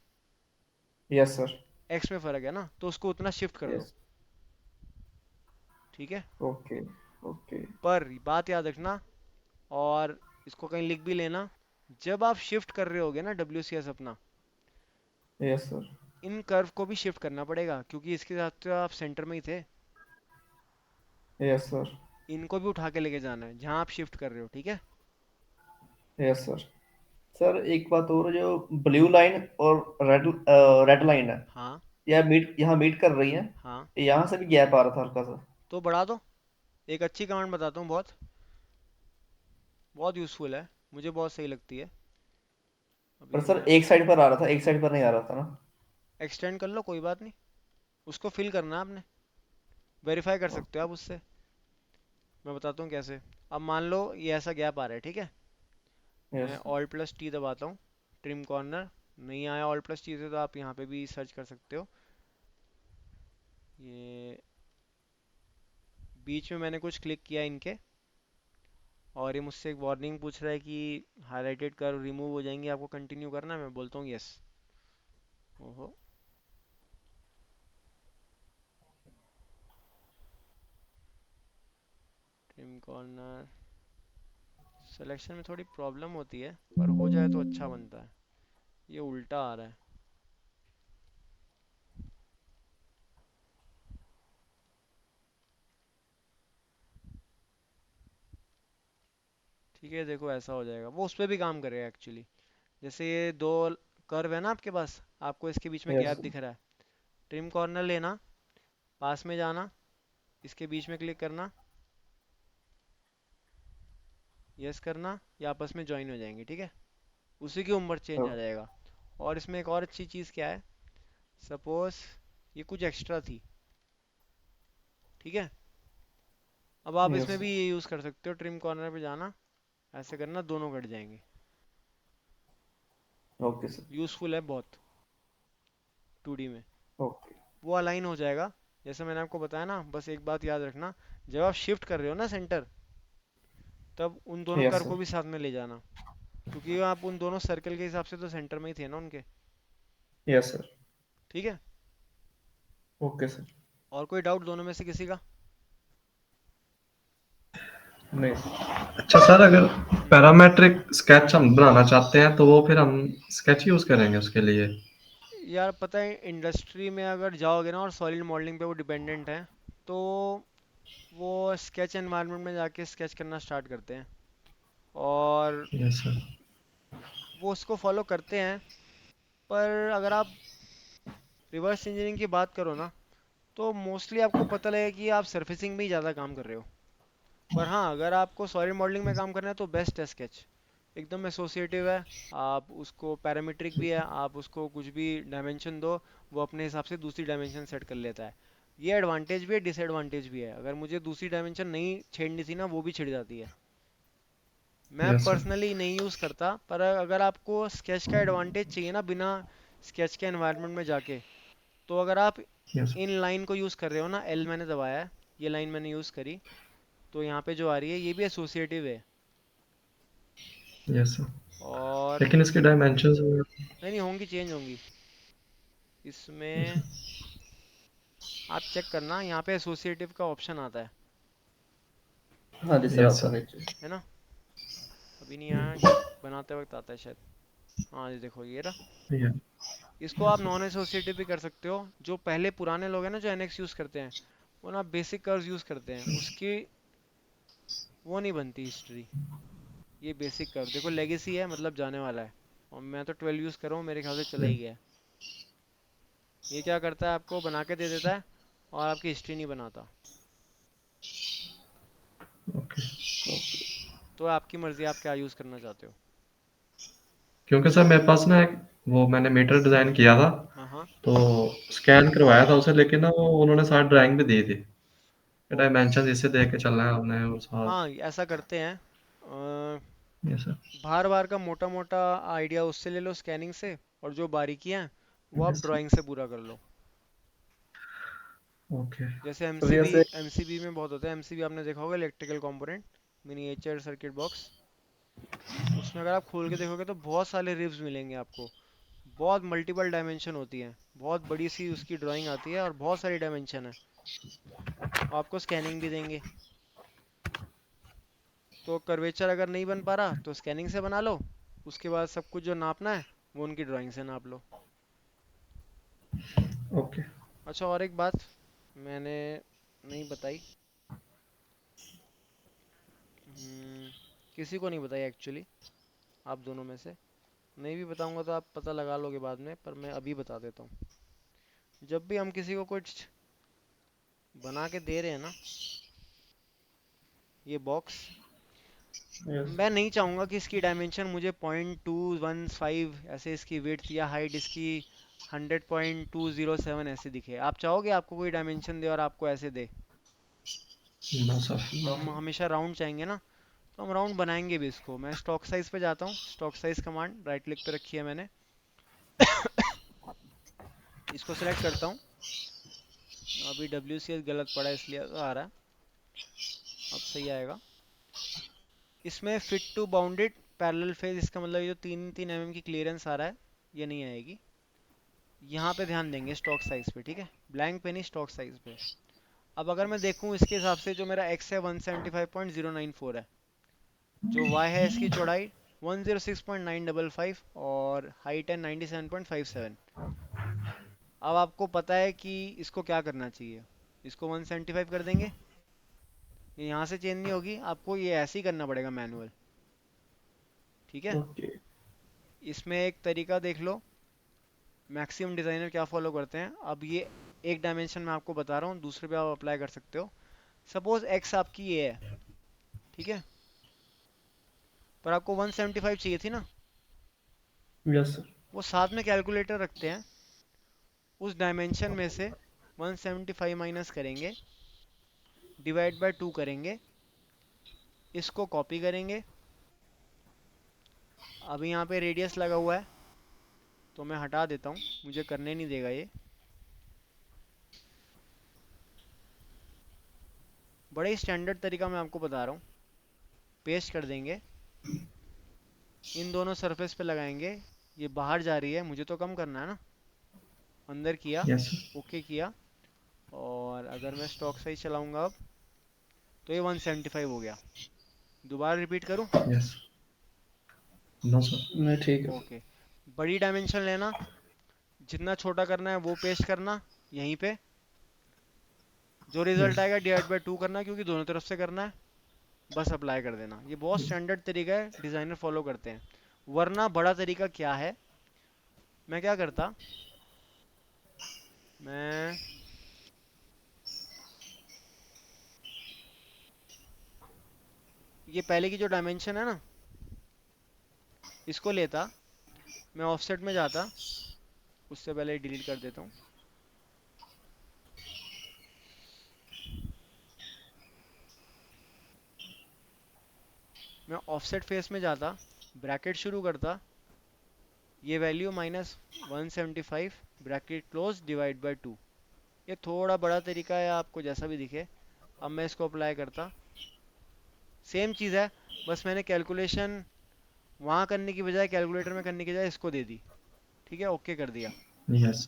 यस सर। x में फर्क है ना, तो उसको उतना शिफ्ट कर लो। यस। ठीक है। ओके। ओके। पर बात याद रखना, और इसको कहीं लिख भी लेना, जब आप शिफ्ट कर रहे होगे ना डब्ल्यू सी एस अपना, यस सर। इन कर्व को भी शिफ्ट करना पड़ेगा, क्योंकि इसके साथ तो आप सेंटर में ही थे। Yes sir. इनको भी उठा के लेके जाना है जहाँ आप शिफ्ट कर रहे हो, ठीक है? Yes sir. सर एक बात और, जो ब्लू लाइन और रेड रेड लाइन है, हाँ यह मीट यहाँ मीट कर रही है, हाँ, यहाँ से भी गैप आ रहा था हल्का सा। तो बढ़ा दो। एक अच्छी कमांड बताता हूँ, बहुत बहुत यूज़फुल है, मुझे बहुत सही लगती है। पर अभी सर मैं एक साइड पर आ रहा था, एक साइड पर नहीं आ रहा था ना। एक्सटेंड कर लो, कोई बात नहीं, उसको फिल करना है आपने। वेरीफाई कर सकते हो आप उससे। मैं बताता हूँ कैसे। अब मान लो ये ऐसा गैप आ रहा है, ठीक है? मैं यस। Alt+T दबाता हूँ, ट्रिम कॉर्नर। नहीं आया Alt+T से तो आप यहाँ पे भी सर्च कर सकते हो। ये बीच में मैंने कुछ क्लिक किया इनके, और ये मुझसे एक वार्निंग पूछ रहा है कि हाईलाइटेड कर्व रिमूव हो जाएंगे, आपको कंटिन्यू करना है। मैं बोलता हूँ यस। ओहो, ट्रिम कॉर्नर सिलेक्शन में थोड़ी प्रॉब्लम होती है, पर हो जाए तो अच्छा बनता है। ये उल्टा आ रहा है। ठीक है, देखो ऐसा हो जाएगा, वो उस पर भी काम करेगा एक्चुअली। जैसे ये दो कर्व है ना आपके पास, आपको इसके बीच में यस। गैप दिख रहा है। ट्रिम कॉर्नर लेना, पास में जाना, इसके बीच में क्लिक करना, यस करना, ये आपस में ज्वाइन हो जाएंगे, ठीक है। उसी के ऊपर चेंज आ जाएगा। और इसमें एक और अच्छी चीज़ क्या है, सपोज ये कुछ एक्स्ट्रा थी, ठीक है। अब आप इसमें यस भी ये यूज़ कर सकते हो, ट्रिम कॉर्नर पे जाना, ऐसे करना, दोनों कट जाएंगे। Okay sir. यूज़फुल है बहुत 2D में। ओके। वो अलाइन हो जाएगा जैसे मैंने आपको बताया ना। बस एक बात याद रखना, जब आप शिफ्ट कर रहे हो ना सेंटर, तब उन दोनों यस कर को सर। भी साथ में ले जाना, क्योंकि आप उन दोनों सर्कल के हिसाब से तो सेंटर में ही थे ना उनके। Yes sir. ठीक है। Okay sir. और कोई डाउट दोनों में से किसी का? नहीं। अच्छा सर, अगर हम्म। पैरामेट्रिक स्केच हम बनाना चाहते हैं तो वो फिर हम स्केच यूज करेंगे उसके लिए? यार पता है, इंडस्ट्री में अगर जाओगे ना और सॉलिड मॉडलिंग पे वो डिपेंडेंट है, तो वो स्केच एनवायरनमेंट में जाके स्केच करना स्टार्ट करते हैं, और यस सर। वो उसको फॉलो करते हैं। पर अगर आप रिवर्स इंजीनियरिंग की बात करो ना, तो मोस्टली आपको पता लगेगा कि आप सरफेसिंग में ही ज़्यादा काम कर रहे हो। पर हाँ, अगर आपको सॉलिड मॉडलिंग में काम करना है तो बेस्ट है स्केच। एकदम एसोसिएटिव है, आप उसको पैरामीट्रिक भी है, आप उसको कुछ भी डायमेंशन दो, वो अपने हिसाब से दूसरी डायमेंशन सेट कर लेता है। ये एडवांटेज भी है, डिसएडवांटेज भी है। अगर मुझे दूसरी डायमेंशन नहीं छेड़नी थी ना, वो भी छिड़ जाती है। मैं यस सर। पर्सनली नहीं यूज़ करता, पर अगर आपको स्केच का एडवांटेज चाहिए ना बिना स्केच के एनवायरनमेंट में जाके, तो अगर आप यस। इन लाइन को यूज़ कर रहे हो ना, एल मैंने दबाया है, ये लाइन मैंने यूज़ करी, तो यहाँ पे जो आ रही है ये भी एसोसिएटिव है। Yes sir. और लेकिन इसके डायमेंशंस? नहीं नहीं, होंगी, चेंज होंगी इसमें। आप चेक करना, यहाँ पे एसोसिएटिव का ऑप्शन आता हाँ जी सर, यस आता सर। नीचे। है ना। अभी नहीं आया, बनाते वक्त आता है शायद। हाँ जी, देखो ये रहा। या इसको आप नॉन एसोसिएटिव भी कर सकते हो। जो पहले पुराने लोग हैं ना, जो एनएक्स यूज़ करते हैं, वो ना बेसिक कर्व्स यूज़ करते हैं, उसकी वो नहीं बनती हिस्ट्री। ये बेसिक कर्व देखो, लेगेसी है, मतलब जाने वाला है। और मैं तो 12 यूज़ कर रहा हूँ, मेरे ख्याल से चला ही गया है। ये क्या करता है, आपको बना के दे देता है और आपकी हिस्ट्री नहीं बनाता। ओके। तो आपकी मर्ज़ी, आप क्या यूज़ करना चाहते हो। क्योंकि सर मेरे पास ना एक वो मैंने मीटर डिजाइन किया था, हाँ हाँ। तो स्कैन करवाया था उसे, लेकिन ना वो उन्होंने साथ ड्राइंग भी दी थी। ओके। डायमेंशन इसे देख के चलना है हमने और साथ। हाँ, ऐसा करते हैं। अ, यस सर। बार बार का मोटा मोटा आइडिया उससे ले लो, स्कैनिंग से, और जो बारीकियाँ हैं वो आप यस सर। ड्राइंग से पूरा कर लो। ओके। जैसे तो एमसीबी, जैसे एमसीबी में बहुत होता है। एमसीबी आपने देखा होगा, electrical component, miniature circuit box. उसमें अगर आप खोल के देखोगे तो बहुत सारे रिब्स मिलेंगे आपको। बहुत मल्टीपल डायमेंशन होती हैं, बहुत बड़ी सी उसकी ड्राइंग आती है और बहुत सारी डायमेंशन है। आपको स्कैनिंग भी देंगे। तो कर्वेचर अगर नहीं बन पा रहा तो स्कैनिंग से बना लो, उसके बाद सब कुछ जो नापना है वो उनकी ड्राइंग से नाप लो। ओके। अच्छा, और एक बात मैंने नहीं बताई, किसी को नहीं बताई एक्चुअली, आप दोनों में से। नहीं भी बताऊंगा तो आप पता लगा लोगे बाद में, पर मैं अभी बता देता हूँ। जब भी हम किसी को कुछ बना के दे रहे हैं ना, ये बॉक्स, यस। मैं नहीं चाहूँगा कि इसकी डायमेंशन मुझे 0.215 ऐसे, इसकी विड्थ या हाइट इसकी 100.207 ऐसे दिखे। आप चाहोगे आपको कोई डायमेंशन दे और आपको ऐसे दे? No sir. नो। हम हमेशा राउंड चाहेंगे ना, तो हम राउंड बनाएंगे भी इसको। मैं स्टॉक साइज पे जाता हूँ, stock size command right click पे रखी है मैंने, इसको सेलेक्ट करता हूँ। अभी WCS गलत पड़ा है इसलिए आ रहा है, अब सही आएगा। इसमें fit to bounded parallel phase, इसका मतलब ये जो 3-3 mm की क्लियरेंस आ रहा है, ये नहीं आएगी। यहाँ पे ध्यान देंगे स्टॉक साइज पे, ठीक है, ब्लैंक पे नहीं, स्टॉक साइज पे। अब अगर मैं देखूँ इसके हिसाब से, जो मेरा x है 175.094 है, जो y है इसकी चौड़ाई 106.955, और हाइट है 97.57। अब आपको पता है कि इसको क्या करना चाहिए। इसको 175 कर देंगे, ये यहाँ से चेंज नहीं होगी, आपको ये ऐसे ही करना पड़ेगा मैनुअल, ठीक है। ओके। इसमें एक तरीका देख लो, मैक्सिमम डिज़ाइनर क्या फॉलो करते हैं। अब ये एक डायमेंशन मैं आपको बता रहा हूँ, दूसरे पे आप अप्लाई कर सकते हो। सपोज एक्स आपकी ये है, ठीक है। पर आपको 175 चाहिए थी ना, यस सर। वो साथ में कैलकुलेटर रखते हैं, उस डायमेंशन में से 175 माइनस करेंगे, डिवाइड बाय 2 करेंगे, इसको कॉपी करेंगे। अभी यहाँ पे रेडियस लगा हुआ है तो मैं हटा देता हूँ, मुझे करने नहीं देगा ये। बड़े ही स्टैंडर्ड तरीका मैं आपको बता रहा हूँ। पेस्ट कर देंगे, इन दोनों सरफेस पे लगाएंगे। ये बाहर जा रही है, मुझे तो कम करना है ना। अंदर किया, यस सर। ओके किया, और अगर मैं स्टॉक साइज चलाऊंगा अब, तो ये 175 हो गया। दोबारा रिपीट करूँ? यस। नो सर, नहीं ठीक है। ओके। बड़ी डायमेंशन लेना, जितना छोटा करना है वो पेस्ट करना यहीं पे, जो रिजल्ट यस। आएगा डिवाइड बाय 2 करना, क्योंकि दोनों तरफ से करना है। बस अप्लाई कर देना। ये बहुत स्टैंडर्ड तरीका है, डिज़ाइनर फॉलो करते हैं। वरना बड़ा तरीका क्या है, मैं क्या करता, मैं ये पहले की जो डायमेंशन है ना, इसको लेता, मैं ऑफसेट में जाता, उससे पहले डिलीट कर देता हूँ। मैं ऑफसेट फेस में जाता, ब्रैकेट शुरू करता, ये value -175, bracket close, divide by 2। ये थोड़ा बड़ा तरीका है, आपको जैसा भी दिखे। अब मैं इसको अप्लाई करता, सेम चीज़ है, बस मैंने कैलकुलेशन वहाँ करने की बजाय, कैलकुलेटर में करने की बजाय इसको दे दी। ठीक है, ओके कर दिया। यस।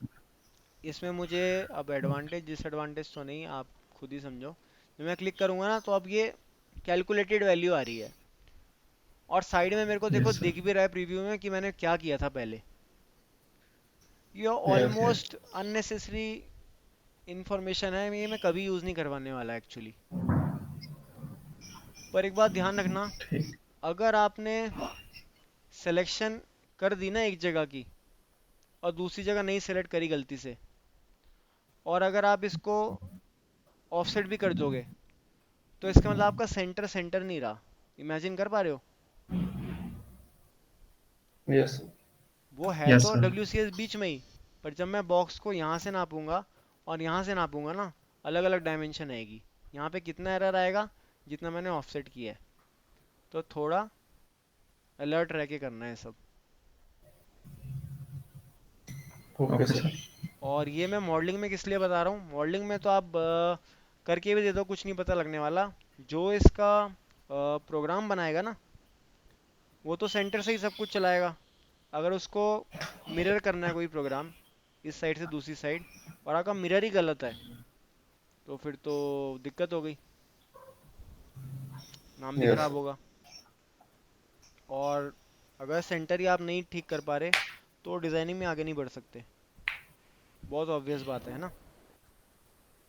इसमें मुझे अब एडवांटेज डिसएडवांटेज तो नहीं, आप खुद ही समझो। जब मैं क्लिक करूँगा ना, तो अब ये कैलकुलेटेड वैल्यू आ रही है, और साइड में मेरे को देखो यस सर। दिख भी रहा है प्रीव्यू में कि मैंने क्या किया था पहले। ये yes yes. Almost unnecessary information है, ये मैं कभी यूज़ नहीं करवाने वाला एक्चुअली। पर एक बात ध्यान रखना, ठीक। अगर आपने सिलेक्शन कर दी ना एक जगह की, और दूसरी जगह नहीं सेलेक्ट करी गलती से, और अगर आप इसको ऑफसेट भी कर दोगे, तो इसका मतलब आपका सेंटर सेंटर नहीं रहा। इमेजिन कर पा रहे हो? यस। वो है यस तो सर। WCS बीच में ही, पर जब मैं बॉक्स को यहाँ से नापूंगा और यहाँ से नापूंगा ना, अलग अलग डायमेंशन आएगी। यहाँ पे कितना एरर आएगा, जितना मैंने ऑफसेट किया है। तो थोड़ा अलर्ट रह के करना है सब। Okay sir. और ये मैं मॉडलिंग में किस लिए बता रहा हूँ, मॉडलिंग में तो आप करके भी दे दो, कुछ नहीं पता लगने वाला। जो इसका प्रोग्राम बनाएगा ना, वो तो सेंटर से ही सब कुछ चलाएगा। अगर उसको मिरर करना है कोई प्रोग्राम, इस साइड से दूसरी साइड, और आपका मिरर ही गलत है, तो फिर तो दिक्कत हो गई, नाम भी यस। खराब होगा। और अगर सेंटर ही आप नहीं ठीक कर पा रहे, तो डिज़ाइनिंग में आगे नहीं बढ़ सकते। बहुत ऑब्वियस बात है ना।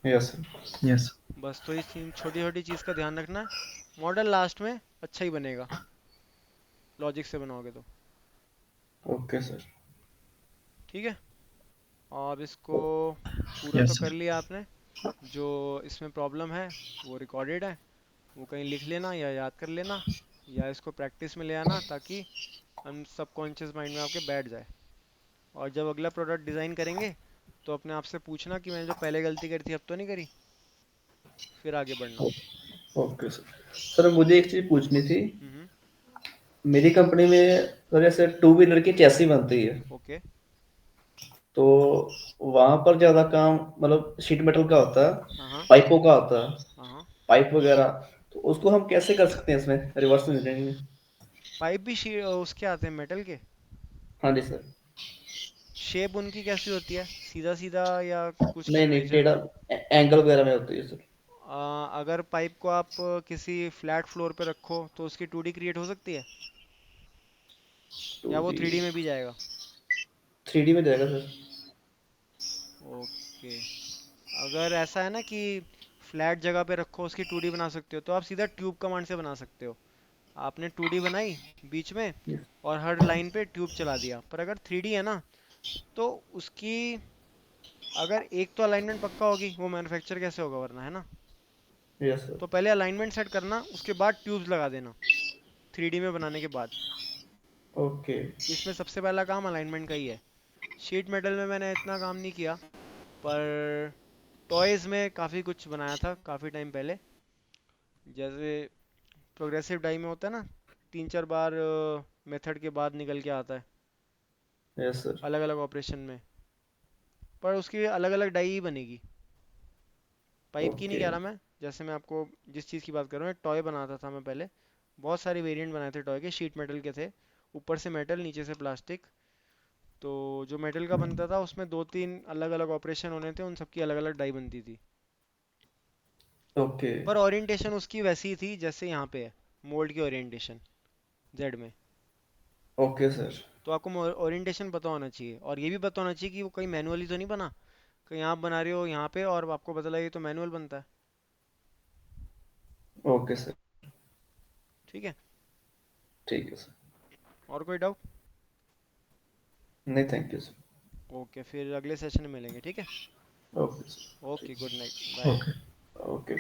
Yes sir. यस। बस तो इस छोटी छोटी चीज़ का ध्यान रखना, मॉडल लास्ट में अच्छा ही बनेगा, लॉजिक से बनाओगे तो। Okay sir. ठीक है, अब इसको पूरा तो यस कर सर। लिया आपने। जो इसमें प्रॉब्लम है वो रिकॉर्डेड है, वो कहीं लिख लेना या याद कर लेना, या इसको प्रैक्टिस में ले आना, ताकि हम सबकॉन्शियस माइंड में आपके बैठ जाए। और जब अगला प्रोडक्ट डिज़ाइन करेंगे, तो अपने आप से पूछना कि मैंने जो पहले गलती करी थी अब तो नहीं करी, फिर आगे बढ़ना। Okay sir. सर मुझे एक चीज पूछनी थी। हम्म। मेरी कंपनी में सर ऐसे टू व्हीलर की चैसी बनती है, ओके। तो वहां पर ज्यादा काम मतलब शीट मेटल का होता है, हाँ हाँ। पाइपों का होता है, हाँ हाँ। पाइप वगैरह। तो उसको हम कैसे कर सकते हैं इसमें रिवर्स इंजीनियरिंग में? पाइप भी उसके आते हैं मेटल के। हाँ जी सर। शेप उनकी कैसी होती है, सीधा सीधा या कुछ नहीं नहीं, कर्वेचर टेढ़ा में? एंगल वगैरह में होती है सर। अगर पाइप को आप किसी फ्लैट फ्लोर पे रखो, तो उसकी 2D क्रिएट हो सकती है, टू या वो डी 3D में भी जाएगा? 3D में जाएगा सर। ओके। अगर ऐसा है ना कि फ्लैट जगह पे रखो, उसकी 2D बना सकते हो, तो आप सीधा ट्यूब कमांड से बना सकते हो। आपने 2D बनाई बीच में, और हर लाइन पे ट्यूब चला दिया। पर अगर 3D है ना, तो उसकी अगर एक तो अलाइनमेंट पक्का होगी, वो मैन्युफैक्चर कैसे होगा वरना, है ना। Yes sir. तो पहले अलाइनमेंट सेट करना, उसके बाद ट्यूब्स लगा देना। 3D में बनाने के बाद। ओके। इसमें सबसे पहला काम अलाइनमेंट का ही है। शीट मेटल में मैंने इतना काम नहीं किया, पर टॉयज़ में काफ़ी कुछ बनाया था काफ़ी टाइम पहले। जैसे प्रोग्रेसिव डाई में होता है ना, 3-4 बार मेथड के बाद निकल के आता है यस सर। अलग अलग ऑपरेशन में। पर उसकी अलग अलग डाई ही बनेगी, पाइप की नहीं ओके। कह रहा मैं। जैसे मैं आपको जिस चीज़ की बात कर रहा हूँ, एक टॉय बनाता था मैं पहले। बहुत सारे वेरिएंट बनाए थे टॉय के, शीट मेटल के थे। ऊपर से मेटल, नीचे से प्लास्टिक। तो जो मेटल का बनता था उसमें 2-3 अलग अलग ऑपरेशन होने थे, उन सबकी अलग अलग डाई बनती थी। ओके। पर ओरिएंटेशन उसकी वैसी ही थी जैसे यहाँ पे है, मोल्ड की ओरिएंटेशन जेड में। Okay sir. तो आपको ओरिएंटेशन पता होना चाहिए, और ये भी पता होना चाहिए कि वो कहीं मैनुअली तो नहीं बना। कहीं आप बना रहे हो यहाँ पे और आपको पता लगे तो मैनुअल बनता है। Okay sir. ठीक है। ठीक है सर। और कोई डाउट? नहीं, थैंक यू सर। ओके, फिर अगले सेशन में मिलेंगे, ठीक है। Okay sir. ओके, ठीक। Good night, bye. Okay. Okay.